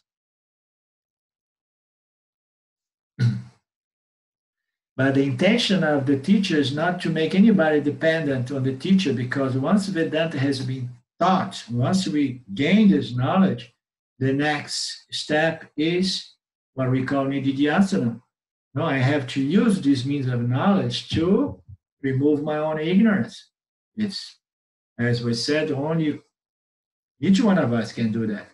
But the intention of the teacher is not to make anybody dependent on the teacher, because once Vedanta has been taught, once we gain this knowledge, the next step is what we call nididhyasana. No, I have to use this means of knowledge to remove my own ignorance. It's, as we said, only each one of us can do that.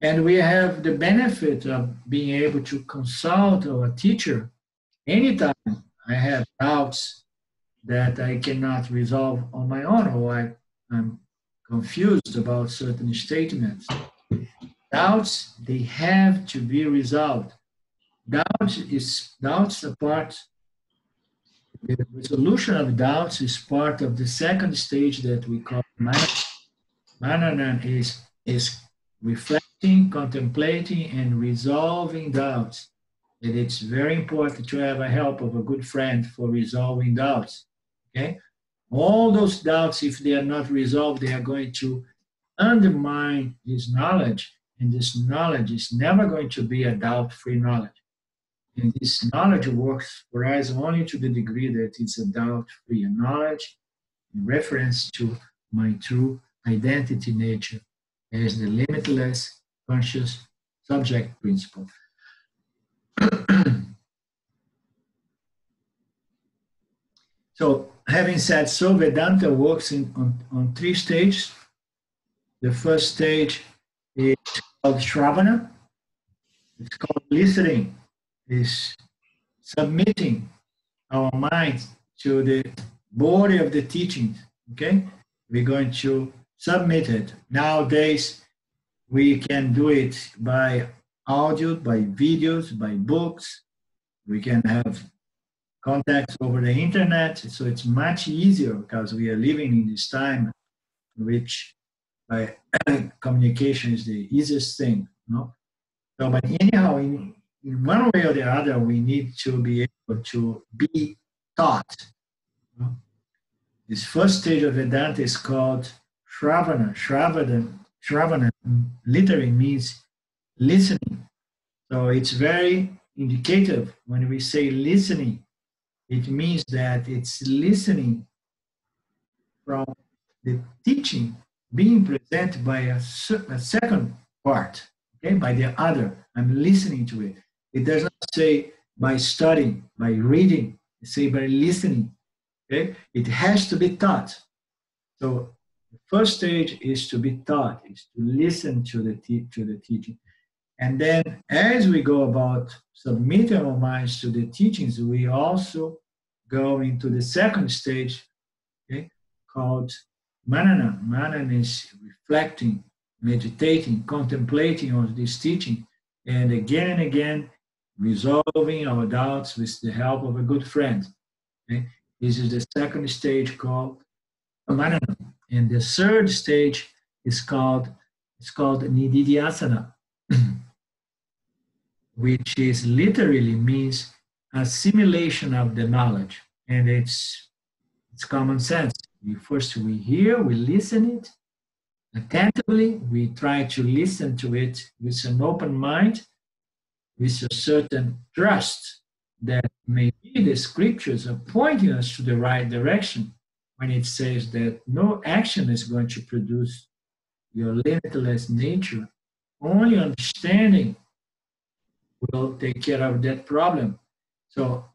And we have the benefit of being able to consult our teacher anytime I have doubts that I cannot resolve on my own, or I'm confused about certain statements. Doubts, they have to be resolved. Doubts are part, the resolution of doubts is part of the second stage that we call manana. Manana is reflecting, contemplating, and resolving doubts. And it's very important to have a help of a good friend for resolving doubts. Okay? All those doubts, if they are not resolved, they are going to undermine his knowledge. And this knowledge is never going to be a doubt-free knowledge. And this knowledge works for us only to the degree that it's a doubt-free knowledge in reference to my true identity nature as the limitless conscious subject principle. So, having said so, Vedanta works on three stages. The first stage is called Shravana. It's called listening. It's submitting our minds to the body of the teachings. Okay? We're going to submit it. Nowadays, we can do it by audio, by videos, by books. We can have contacts over the internet. So it's much easier because we are living in this time in which communication is the easiest thing. No? So, but anyhow, in one way or the other, we need to be able to be taught. No? This first stage of Vedanta is called Shravana. Shravana literally means listening. So it's very indicative when we say listening. It means that it's listening from the teaching being presented by a second part, okay, by the other. I'm listening to it. It does not say by studying, by reading. It says by listening. Okay? It has to be taught. So the first stage is to be taught, is to listen to the teaching. And then as we go about submitting our minds to the teachings, we also go into the second stage, okay, called manana. Manana is reflecting, meditating, contemplating on this teaching, and again, resolving our doubts with the help of a good friend. Okay? This is the second stage called manana. And the third stage is called nididhyasana, which is literally means assimilation of the knowledge. And it's common sense. We hear, we listen it attentively, we try to listen to it with an open mind, with a certain trust that maybe the scriptures are pointing us to the right direction when it says that no action is going to produce your limitless nature. Only understanding will take care of that problem. So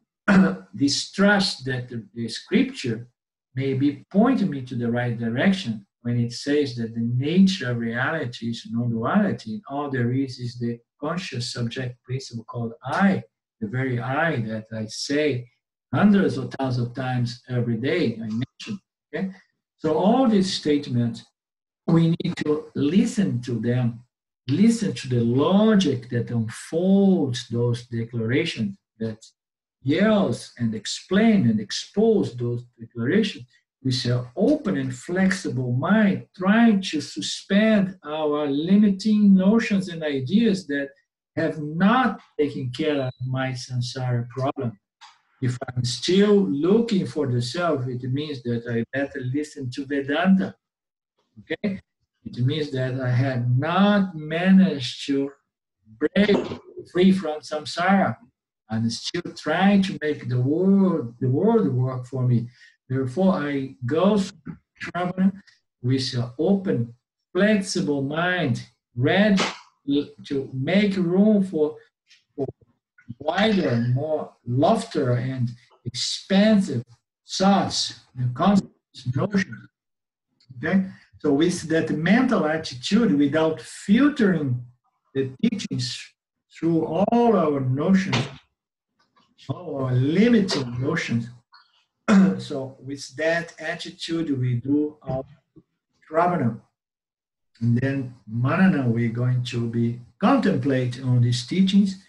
this trust that the scripture may be pointing me to the right direction when it says that the nature of reality is non-duality, and all there is the conscious subject principle called I, the very I that I say hundreds of thousands of times every day, I mentioned. Okay? So all these statements, we need to listen to them, listen to the logic that unfolds those declarations, that yells and explain and expose those declarations with an open and flexible mind, trying to suspend our limiting notions and ideas that have not taken care of my samsara problem. If I'm still looking for the self, it means that I better listen to Vedanta. Okay? It means that I have not managed to break free from samsara. I'm still trying to make the world work for me. Therefore, I go traveling with an open, flexible mind, ready to make room for wider, more loftier and expansive thoughts and concepts, notions. Okay? So with that mental attitude, without filtering the teachings through all our notions, all our limiting notions. So with that attitude, we do our Shravana. And then Manana, we're going to be contemplate on these teachings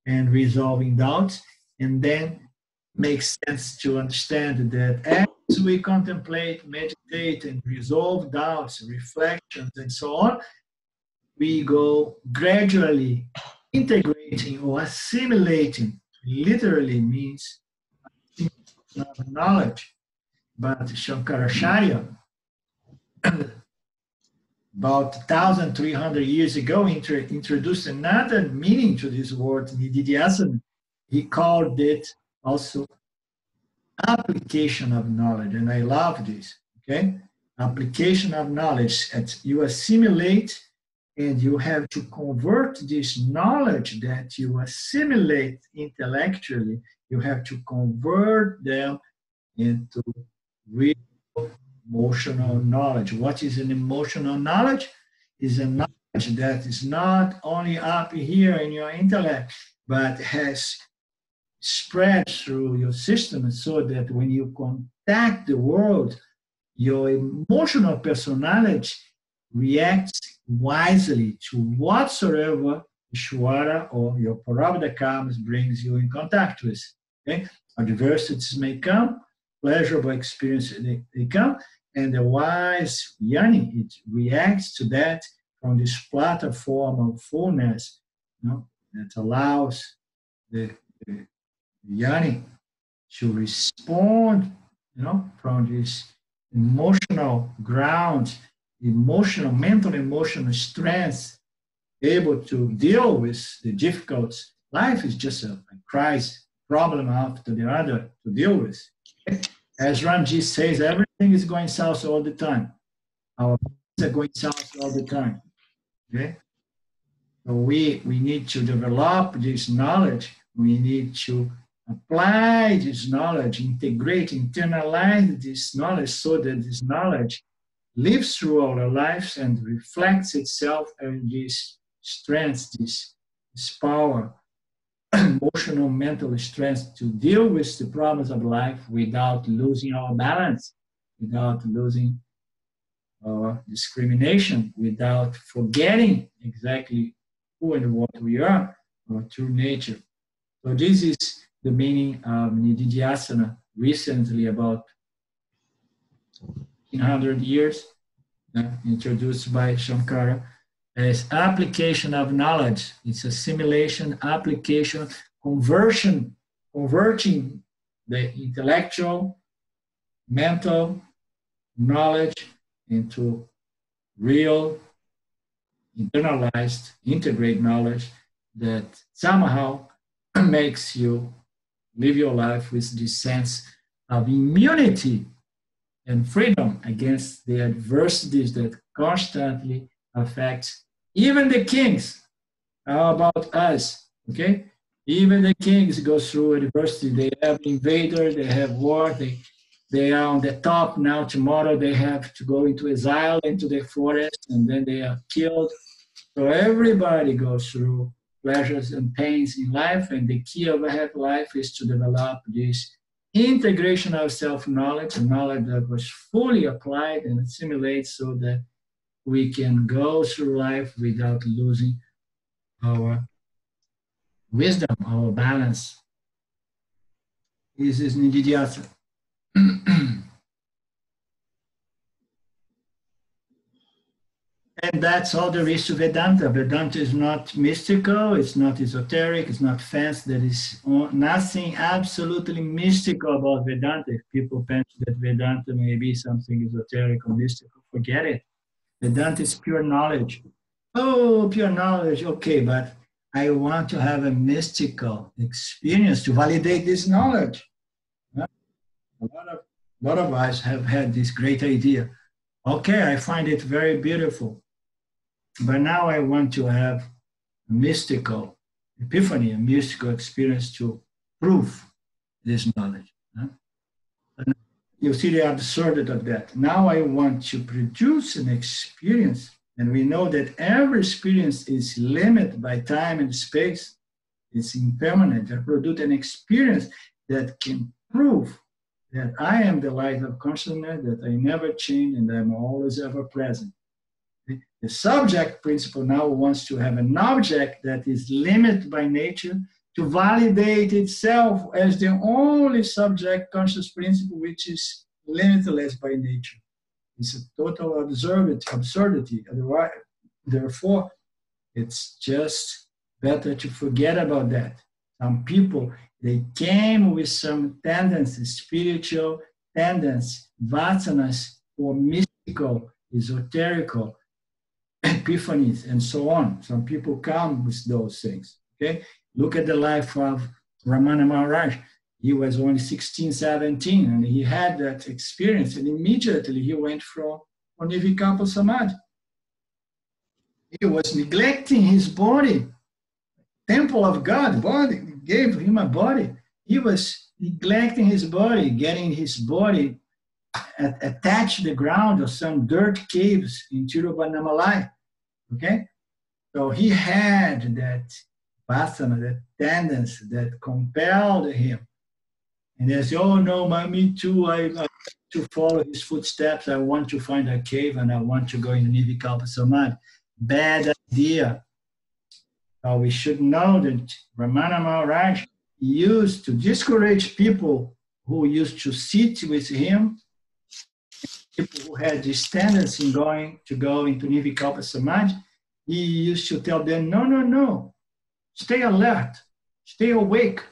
and resolving doubts, and then makes sense to understand that as we contemplate, meditate, and resolve doubts, reflections, and so on, we go gradually integrating or assimilating. Literally means knowledge. But Shankaracharya, about 1,300 years ago, introduced another meaning to this word, nididhyasana. He called it also application of knowledge, and I love this, okay? Application of knowledge. You assimilate, and you have to convert this knowledge that you assimilate intellectually, you have to convert them into real emotional knowledge. What is an emotional knowledge? Is a knowledge that is not only up here in your intellect, but has spread through your system, so that when you contact the world, your emotional personality reacts wisely to whatsoever Ishvara or your Prarabdha karmas brings you in contact with. Okay? Adversities may come, pleasurable experiences they come, and the wise yani, it reacts to that from this platform of fullness, that allows the yani to respond, from this emotional ground, mental emotional strength, able to deal with the difficulties. Life is just a crisis, problem after the other to deal with. As Ramji says, everything is going south all the time. Our things are going south all the time. Okay? So we need to develop this knowledge. We need to apply this knowledge, integrate, internalize this knowledge, so that this knowledge lives through our lives and reflects itself in this strength, this power, emotional, mental strength to deal with the problems of life without losing our balance, without losing our discrimination, without forgetting exactly who and what we are, our true nature. So this is the meaning of nididhyasana recently, about 100 years, introduced by Shankara, as application of knowledge. It's assimilation, application, converting the intellectual, mental knowledge into real, internalized, integrate knowledge that somehow makes you live your life with this sense of immunity and freedom against the adversities that constantly affect even the kings. How about us? Okay? Even the kings go through adversity. They have invaders, they have war, they are on the top now. Tomorrow they have to go into exile, into the forest, and then they are killed. So everybody goes through pleasures and pains in life, and the key of a happy life is to develop this integration of self-knowledge, a knowledge that was fully applied and assimilated, so that we can go through life without losing our wisdom, our balance. This is nididhyasana. And that's all there is to Vedanta. Vedanta is not mystical, it's not esoteric, it's not fancy. There is nothing absolutely mystical about Vedanta. If people think that Vedanta may be something esoteric or mystical, forget it. Vedanta is pure knowledge. Oh, pure knowledge, okay, but I want to have a mystical experience to validate this knowledge. A lot of us have had this great idea. Okay, I find it very beautiful. But now I want to have a mystical epiphany, a mystical experience to prove this knowledge. You see the absurdity of that. Now I want to produce an experience And we know that every experience is limited by time and space. It's impermanent. I produce an experience that can prove that I am the light of consciousness, that I never change, and I'm always ever present. The subject principle now wants to have an object that is limited by nature to validate itself as the only subject conscious principle which is limitless by nature. It's a total absurdity. Therefore, it's just better to forget about that. Some people, they came with some tendencies, spiritual tendencies, vasanas, or mystical, esoterical, epiphanies, and so on. Some people come with those things. Okay? Look at the life of Ramana Maharaj. He was only 16, 17, and he had that experience, and immediately he went from Nirvikalpa Samadhi. He was neglecting his body. Temple of God, body, gave him a body. He was neglecting his body, getting his body attached to the ground of some dirt caves in Tiruvannamalai. Okay? So he had that vasana, that tendency that compelled him. And they say, oh no, me too, I want to follow his footsteps. I want to find a cave and I want to go into Nirvikalpa Samadhi. Bad idea. We should know that Ramana Maharaj used to discourage people who used to sit with him, people who had this tendency in to go into Nirvikalpa Samadhi. He used to tell them, no, stay alert, stay awake.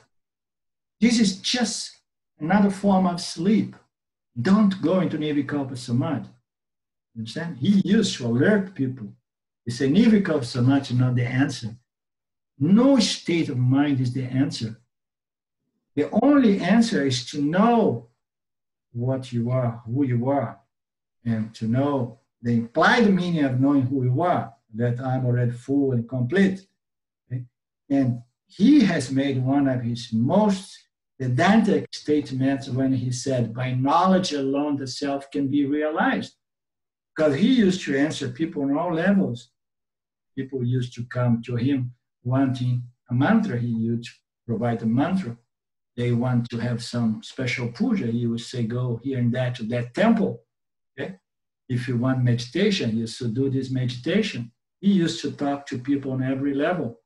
This is just another form of sleep. Don't go into Nirvikalpa Samadhi. Understand? He used to alert people. He said, Nirvikalpa Samadhi is not the answer. No state of mind is the answer. The only answer is to know what you are, who you are, and to know the implied meaning of knowing who you are, that I'm already full and complete. Okay? And he has made one of his most pedantic statements when he said, by knowledge alone the self can be realized. Because he used to answer people on all levels. People used to come to him wanting a mantra. He used to provide a mantra. They want to have some special puja. He would say, go here and there to that temple. Okay? If you want meditation, you should do this meditation. He used to talk to people on every level.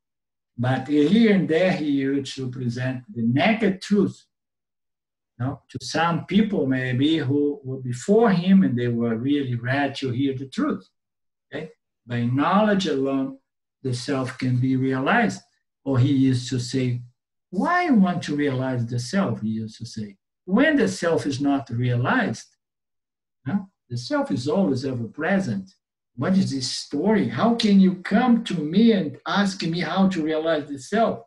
But here and there, he used to present the naked truth. To some people, maybe, who were before him and they were really ready to hear the truth. Okay? By knowledge alone, the self can be realized. Or he used to say, why want to realize the self? He used to say, when the self is not realized, the self is always ever present. What is this story? How can you come to me and ask me how to realize the self?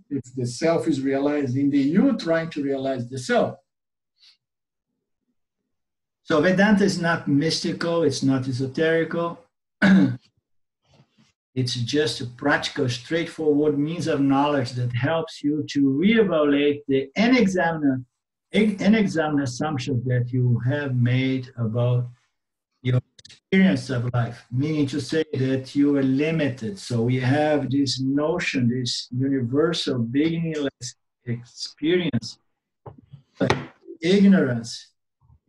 If the self is realized in the you trying to realize the self. So Vedanta is not mystical, it's not esoterical. It's just a practical, straightforward means of knowledge that helps you to reevaluate the unexamined assumptions that you have made about your experience of life, meaning to say that you are limited. So we have this notion, this universal beginningless experience, ignorance,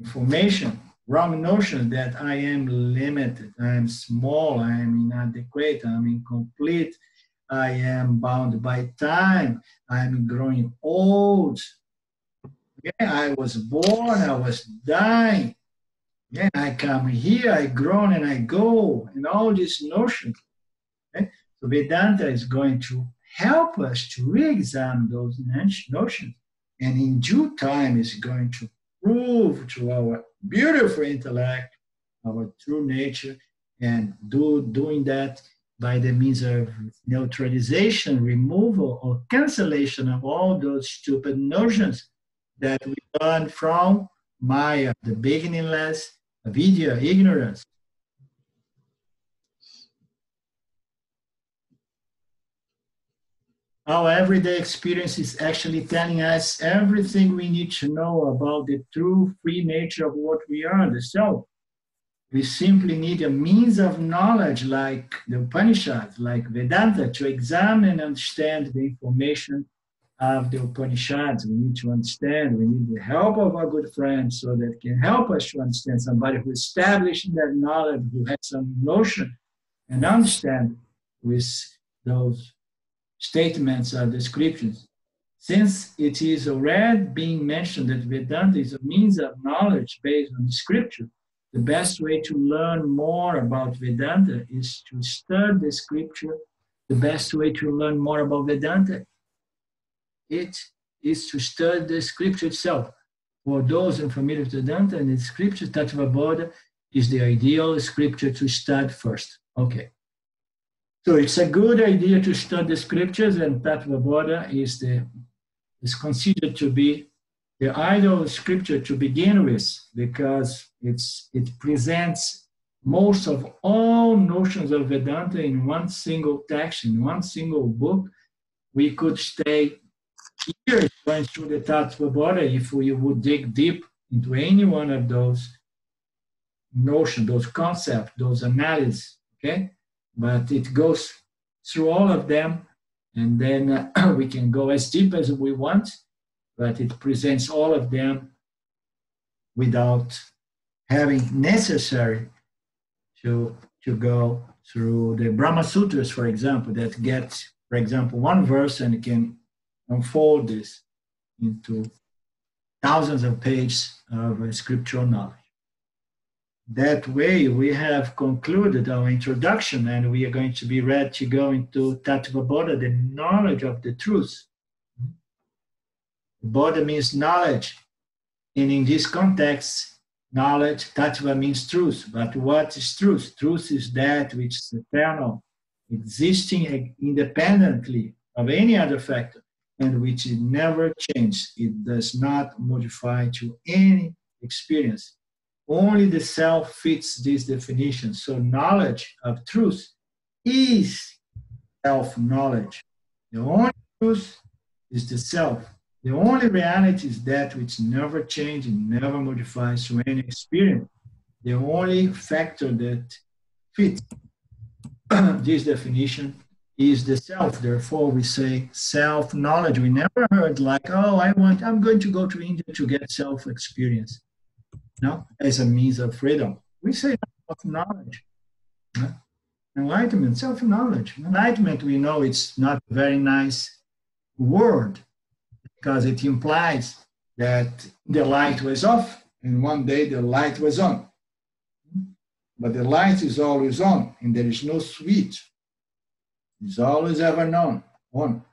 information, wrong notion that I am limited, I am small, I am inadequate, I am incomplete, I am bound by time, I am growing old. Okay? I was born, I was dying. Yeah, I come here, I grown and I go, and all these notions. Okay? So Vedanta is going to help us to re-examine those notions, and in due time is going to prove to our beautiful intellect, our true nature, and doing that by the means of neutralization, removal, or cancellation of all those stupid notions that we learn from Maya, the beginningless, avidya, ignorance. Our everyday experience is actually telling us everything we need to know about the true free nature of what we are, the self. We simply need a means of knowledge like the Upanishads, like Vedanta, to examine and understand the information of the Upanishads. We need to understand, we need the help of our good friends so that can help us to understand, somebody who established that knowledge, who has some notion and understand with those statements of the scriptures. Since it is already being mentioned that Vedanta is a means of knowledge based on the scripture, the best way to learn more about Vedanta is to study the scripture. The best way to learn more about Vedanta, it is to study the scripture itself. For those unfamiliar with Vedanta and the scripture, Tattva Bodha is the ideal scripture to study first. Okay. So it's a good idea to study the scriptures, and Tattva Bodha is considered to be the ideal scripture to begin with, because it presents most of all notions of Vedanta in one single text, in one single book. We could stay years going through the Tattva Bodha if we would dig deep into any one of those notions, those concepts, those analyses, okay? But it goes through all of them, and then we can go as deep as we want, but it presents all of them without having necessary to go through the Brahma Sutras, for example, that get, for example, one verse and can unfold this into thousands of pages of scriptural knowledge. That way, we have concluded our introduction, and we are going to be ready to go into Tattva Bodha, the knowledge of the truth. Bodha means knowledge, and in this context, knowledge, Tattva means truth. But what is truth? Truth is that which is eternal, existing independently of any other factor, and which it never changes. It does not modify to any experience. Only the self fits this definition. So knowledge of truth is self-knowledge. The only truth is the self. The only reality is that which never changes and never modifies to any experience. The only factor that fits this definition is the self. Therefore, we say self-knowledge. We never heard like, oh, I'm going to go to India to get self-experience. No, as a means of freedom. We say self-knowledge. Enlightenment, self-knowledge. Enlightenment, we know it's not a very nice word because it implies that the light was off and one day the light was on. But the light is always on and there is no switch. It's always ever known, on.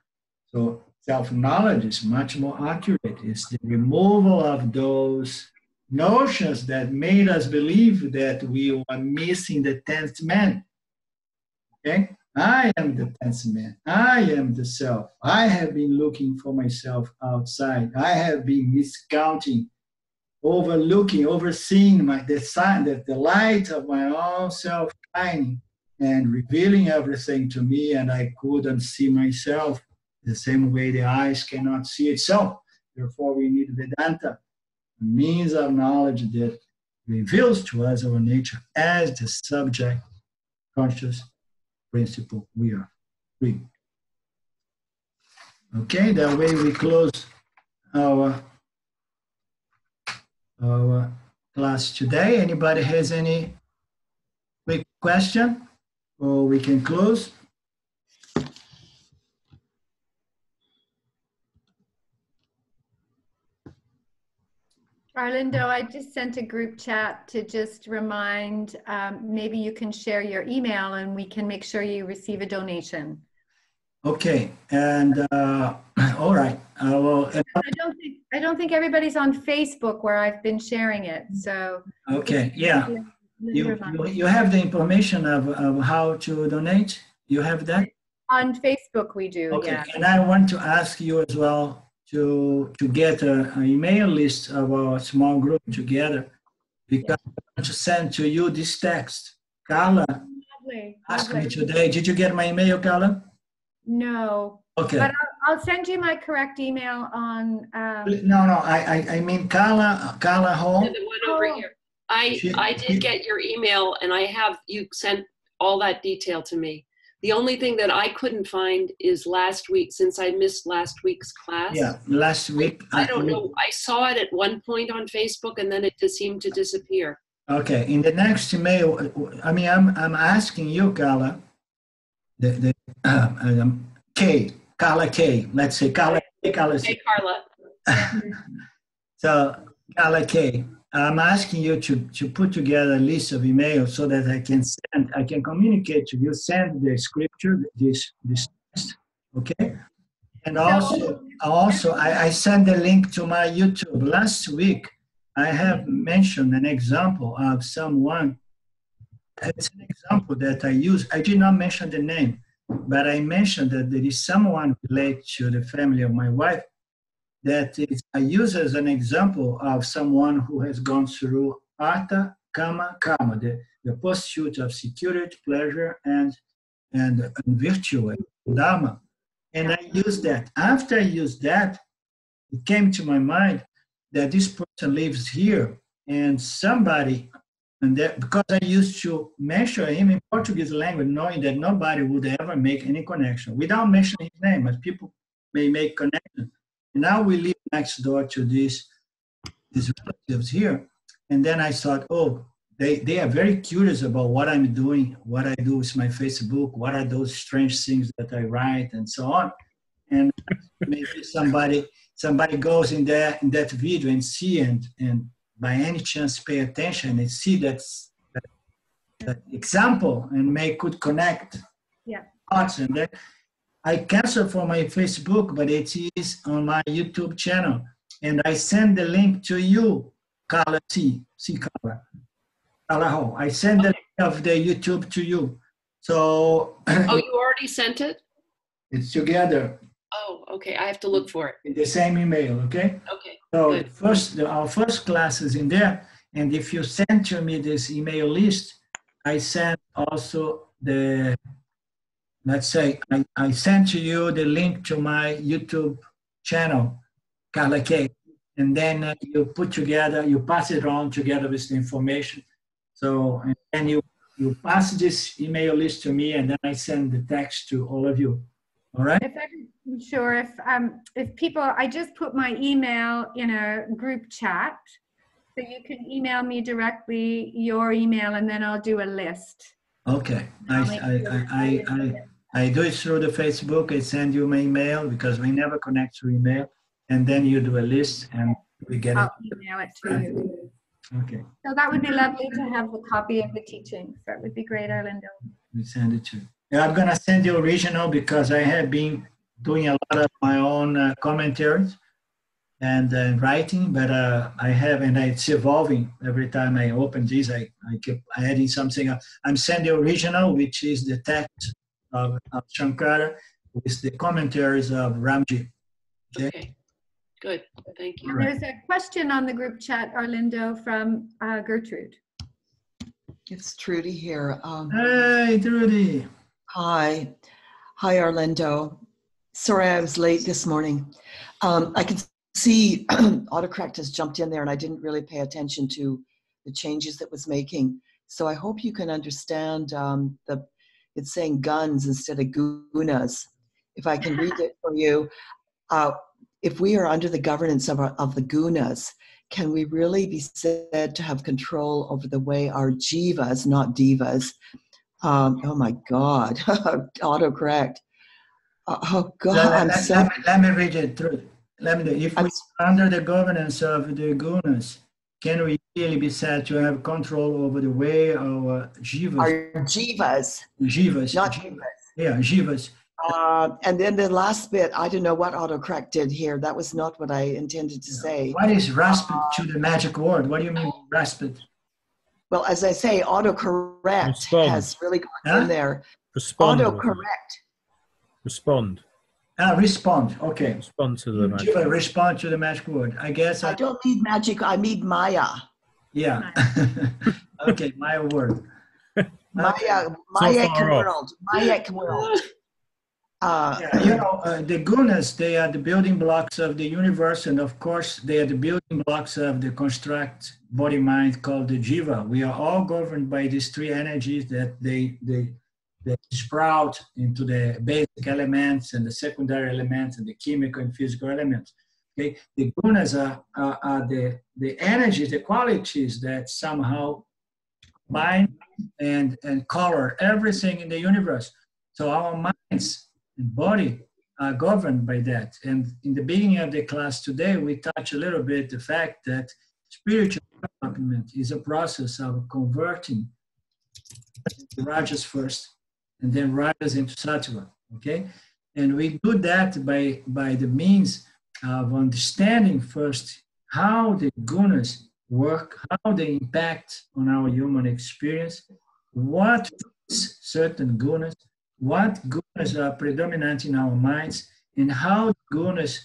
So self-knowledge is much more accurate. It's the removal of those notions that made us believe that we were missing the 10th man. Okay? I am the 10th man. I am the self. I have been looking for myself outside. I have been miscounting, overlooking, overseeing the sign that the light of my own self shining and revealing everything to me, and I couldn't see myself the same way the eyes cannot see itself. Therefore, we need Vedanta, a means of knowledge that reveals to us our nature as the subject, conscious principle we are. Free. Okay, that way we close our class today. Anybody has any quick question, or we can close? Arlindo, I just sent a group chat to just remind, maybe you can share your email and we can make sure you receive a donation. Okay, and all right. I will. I don't think everybody's on Facebook where I've been sharing it. So. Okay, yeah. You have the information of how to donate? You have that? On Facebook we do, okay. Yeah. And I want to ask you as well to get an email list of our small group together, because I want to send to you this text. Carla asked me today. Did you get my email, Carla? No. Okay. But I'll send you my correct email on. No, I mean Carla Hall. The one over here. I did get your email, and you sent all that detail to me. The only thing that I couldn't find is last week, since I missed last week's class. Yeah, last week. I don't know. I saw it at one point on Facebook, and then it just seemed to disappear. Okay, in the next email, I mean, I'm asking you, Carla, Carla K. Let's say Carla K. Carla C. Hey, Carla. So, Carla K. I'm asking you to put together a list of emails so that I can communicate to you, send the scripture, this text, okay? And also I send the link to my YouTube. Last week, I have mentioned an example of someone. It's an example that I use. I did not mention the name, but I mentioned that there is someone related to the family of my wife that I use as an example of someone who has gone through Artha, Kama, Karma, the pursuit of security, pleasure, and virtue, and Dharma. And I used that. After I used that, it came to my mind that this person lives here, and somebody, and that, because I used to mention him in Portuguese language, knowing that nobody would ever make any connection, without mentioning his name, but people may make connection. And now we live next door to these relatives here. And then I thought, oh, they are very curious about what I'm doing, what I do with my Facebook, what are those strange things that I write, and so on. And maybe somebody goes in that video and see and by any chance pay attention and see that example and could connect thoughts. And then I cancel for my Facebook, but it is on my YouTube channel. And I send the link to you, Carla C. Carla. Carla Ho. I send the link of the YouTube to you. So. Oh, you already sent it? It's together. Oh, okay. I have to look for it. In the same email, okay? Okay. So our first class is in there. And if you send to me this email list, I send also let's say I send to you the link to my YouTube channel, Carla K. And then you put together, you pass it on together with the information. So, and then you pass this email list to me, and then I send the text to all of you. All right? If people, I just put my email in a group chat, so you can email me directly your email, and then I'll do a list. Okay. I do it through the Facebook. I send you my email because we never connect through email, and then you do a list, and we get I'll email it to you. Okay. So that would be lovely to have a copy of the teachings. That would be great, Arlindo. We send it to you. Yeah, I'm gonna send the original because I have been doing a lot of my own commentaries and writing, but it's evolving every time I open this. I keep adding something else. I'm sending the original, which is the text of Shankara with the commentaries of Ramji. Okay. Good, thank you. And there's a question on the group chat, Arlindo, from Gertrude. It's Trudy here. Hey, Trudy. Hi, Arlindo. Sorry I was late this morning. I can see autocorrect has jumped in there, and I didn't really pay attention to the changes it was making. So I hope you can understand it's saying guns instead of gunas. If I can read it for you. If we are under the governance of the gunas, can we really be said to have control over the way our jivas, not divas? Oh my God, autocorrect. Oh God, let me read it through. If we are under the governance of the gunas, can we really be said to have control over the way our jivas? Our jivas. Jivas. Not jivas. Yeah, jivas. And then the last bit, I don't know what autocorrect did here. That was not what I intended to say. What is rasped to the magic word? What do you mean rasped? Well, as I say, autocorrect has really gone in there. Respond. Autocorrect. Respond. Respond. Okay. Respond to the magic. Respond to the magic word. I guess. I don't need magic. I need Maya. Yeah. Okay, Maya word. Maya world. Maya world. Yeah, the gunas, they are the building blocks of the universe, and of course, they are the building blocks of the construct body-mind called the jiva. We are all governed by these three energies that they sprout into the basic elements and the secondary elements and the chemical and physical elements. Okay, the gunas are the energies, the qualities that somehow bind and color everything in the universe. So our minds and body are governed by that. And in the beginning of the class today, we touch a little bit the fact that spiritual development is a process of converting rajas first, and then rajas into sattva. Okay, and we do that by the means of understanding first how the gunas work, how they impact on our human experience, what is certain gunas, what gunas are predominant in our minds, and how gunas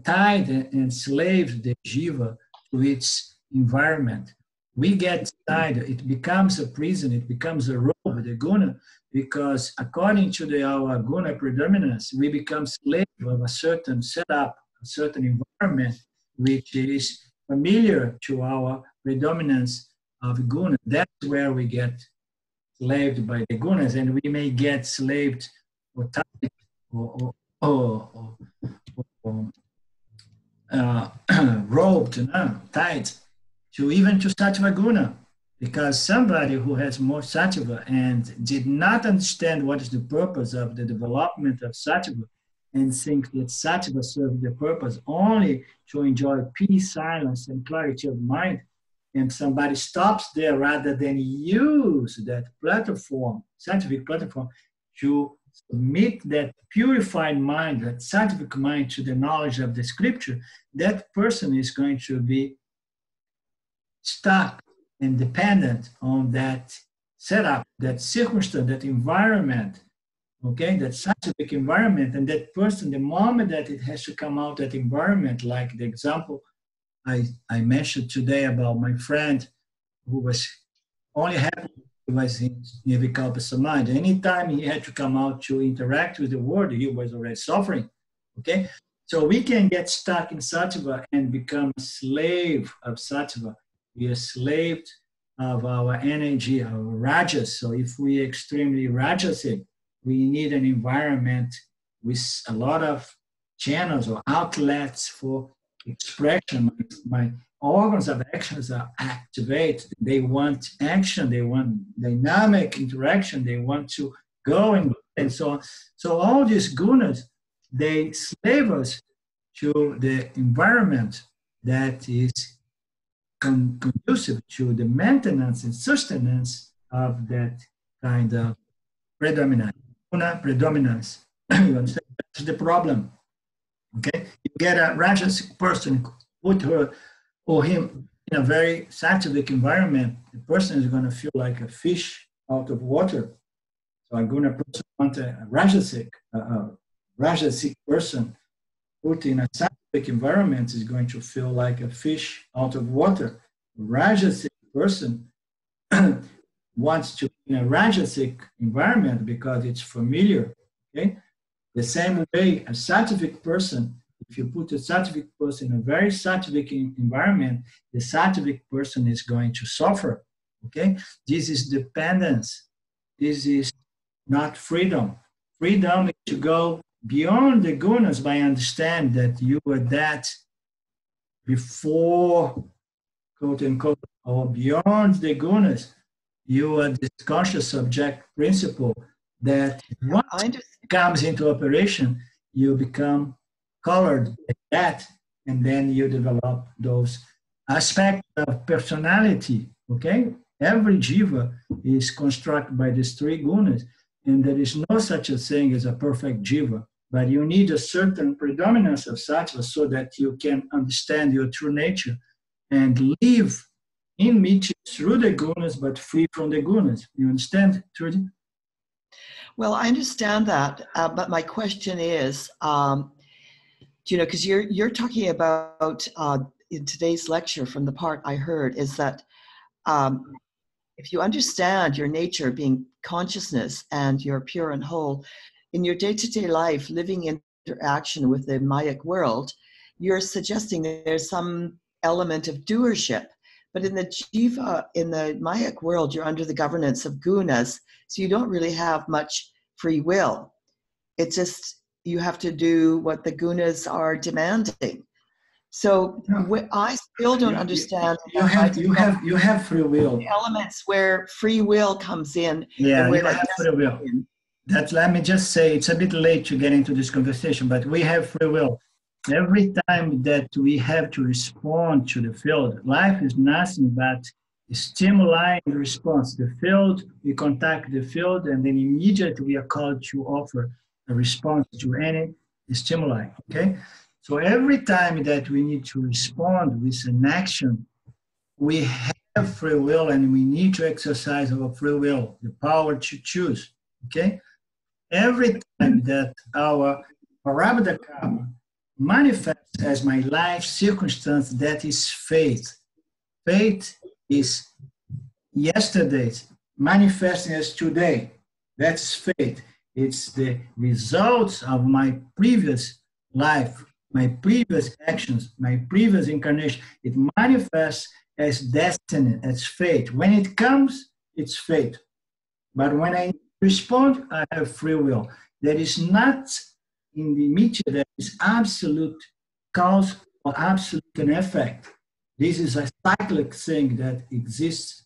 tied and enslave the jiva to its environment. We get tied, it becomes a prison, it becomes a robe, the guna, because according to our guna predominance, we become slave of a certain setup, a certain environment, which is familiar to our predominance of guna. That's where we get slaved by the gunas, and we may get slaved or tied or roped, tied to even to sattva guna, because somebody who has more sattva and did not understand what is the purpose of the development of sattva and think that sattva serves the purpose only to enjoy peace, silence, and clarity of mind, and somebody stops there rather than use that platform, scientific platform, to submit that purified mind, that scientific mind to the knowledge of the scripture, that person is going to be stuck and dependent on that setup, that circumstance, that environment, okay, that scientific environment, and that person, the moment that it has to come out that environment, like the example I mentioned today about my friend who was only happy he was in Vikalpa Samadhi. Anytime he had to come out to interact with the world, he was already suffering, okay? So we can get stuck in sattva and become a slave of sattva. We are slaved of our energy, our rajas. So if we are extremely rajasic, we need an environment with a lot of channels or outlets for expression. My organs of actions are activated. They want action. They want dynamic interaction. They want to go and so on. So all these gunas, they slave us to the environment that is conducive to the maintenance and sustenance of that kind of predominance. Guna predominance. You understand? That's the problem. Okay? You get a rajasic person, put her or him in a very sattvic environment, the person is going to feel like a fish out of water. So a guna person wants a rajasic person put in a sattvic environment is going to feel like a fish out of water. A rajasic person wants to be in a rajasic environment because it's familiar. Okay? The same way, a sattvic person, if you put a sattvic person in a very sattvic environment, the sattvic person is going to suffer. Okay? This is dependence. This is not freedom. Freedom is to go beyond the gunas by understand that you were that before, quote unquote, or beyond the gunas. You are this conscious subject principle that once it comes into operation, you become colored like that, and then you develop those aspects of personality, okay? Every jiva is constructed by these three gunas, and there is no such a thing as a perfect jiva, but you need a certain predominance of sattva so that you can understand your true nature and live in meeting through the gunas, but free from the gunas. You understand, Trudy? Well, I understand that, but my question is, because you're talking about in today's lecture, from the part I heard, is that if you understand your nature being consciousness and you're pure and whole, in your day-to-day life, living interaction with the Mayic world, you're suggesting that there's some element of doership. But in the Jiva, in the Mayic world, you're under the governance of gunas, so you don't really have much free will. It's just you have to do what the gunas are demanding. So I still don't understand. You have free will. Elements where free will comes in. Yeah, and where you have free will. Let me just say, it's a bit late to get into this conversation, but we have free will. Every time that we have to respond to the field, life is nothing but stimuli and response. The field, we contact the field, and then immediately we are called to offer a response to any stimuli, okay? So every time that we need to respond with an action, we have free will, and we need to exercise our free will, the power to choose, okay? Every time that our Prarabdha karma manifests as my life circumstance, that is fate. Fate is yesterday manifesting as today. That's fate. It's the results of my previous life, my previous actions, my previous incarnation. It manifests as destiny, as fate. When it comes, it's fate. But when I respond, I have free will. There is not in the media, there is absolute cause or absolute an effect. This is a cyclic thing that exists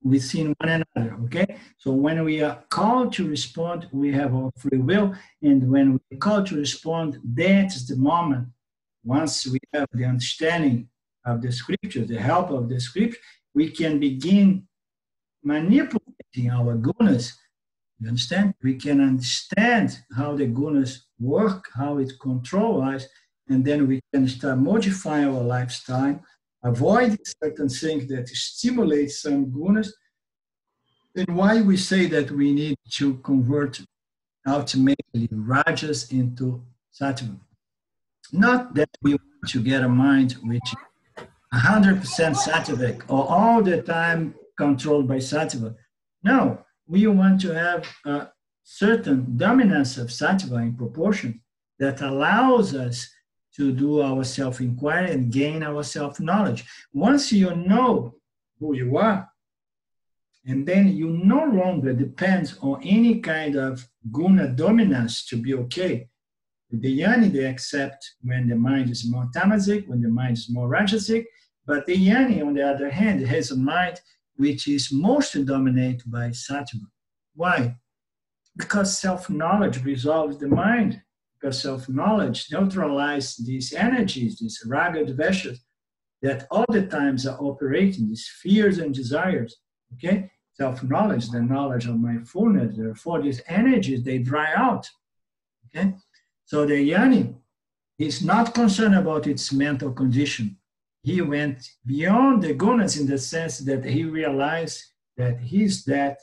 within one another, okay? So when we are called to respond, we have our free will, and when we are called to respond, that's the moment, once we have the understanding of the scripture, the help of the scripture, we can begin manipulating our gunas. You understand? We can understand how the gunas work, how it controls us, and then we can start modifying our lifestyle, avoid certain things that stimulate some gunas. And why we say that we need to convert ultimately rajas into sattva. Not that we want to get a mind which is 100% sattvic or all the time controlled by sattva. No. We want to have a certain dominance of sattva in proportion that allows us to do our self-inquiry and gain our self-knowledge. Once you know who you are, and then you no longer depend on any kind of guna dominance to be okay. The yani, they accept when the mind is more tamasic, when the mind is more rajasic, but the yani, on the other hand, has a mind which is mostly dominated by sattva. Why? Because self-knowledge resolves the mind. Because self-knowledge neutralizes these energies, these raga dveshas, that all the times are operating, these fears and desires, okay? Self-knowledge, the knowledge of my fullness, therefore these energies, they dry out, okay? So the yani is not concerned about its mental condition. He went beyond the gunas in the sense that he realized that he's that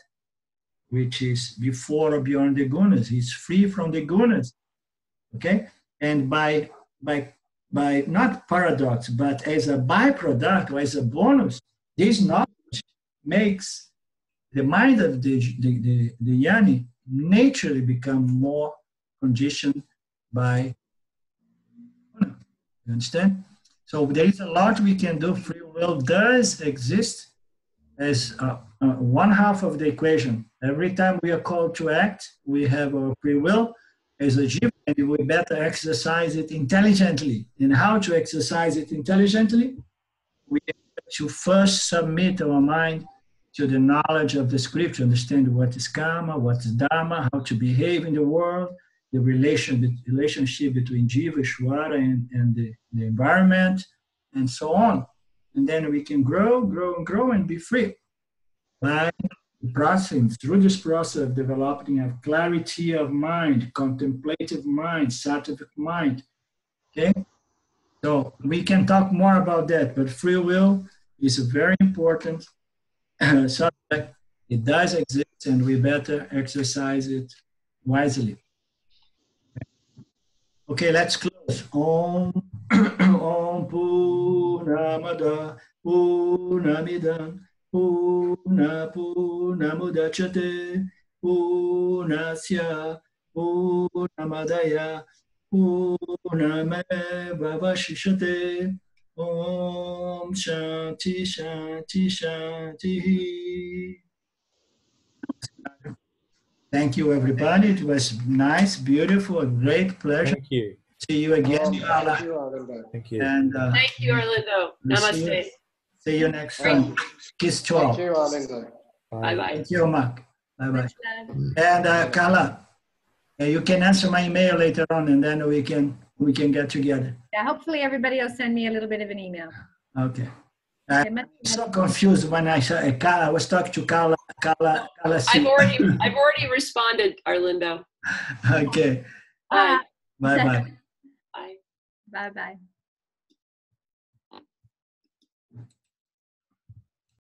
which is before or beyond the gunas. He's free from the gunas, okay? And by not paradox, but as a byproduct or as a bonus, this knowledge makes the mind of the yani naturally become more conditioned by, you understand? So there is a lot we can do. Free will does exist as one half of the equation. Every time we are called to act, we have our free will as a jiva, and we better exercise it intelligently. And how to exercise it intelligently? We have to first submit our mind to the knowledge of the scripture, understand what is karma, what is dharma, how to behave in the world, the relationship between jiva, ishvara, and the environment, and so on. And then we can grow, and be free. By the process, through this process of developing a clarity of mind, contemplative mind, sattvic mind, okay? So we can talk more about that, but free will is a very important subject. It does exist, and we better exercise it wisely. Okay, let's close. Om Purnamada Purnamidam Purnamudachyate Purnasya Purnamadaya Purnameva Vashishyate. Om Shanti Shanti Shanti. Thank you, everybody. It was nice, beautiful, a great pleasure. Thank you. See you again, Thank Carla. you, Arlinda. Thank you. And Thank you, Orlando. Namaste. see you next time. Kiss to all. Thank you, Arlinda. Bye bye. Thank you, Mark. Bye bye. Much love. And Carla, you can answer my email later on, and then we can get together. Yeah, hopefully everybody will send me a little bit of an email. Okay. Okay, I'm so confused when I said Carla. I was talking to Carla. I've already responded, Arlindo. Okay. Bye. Bye bye. Bye. Bye bye.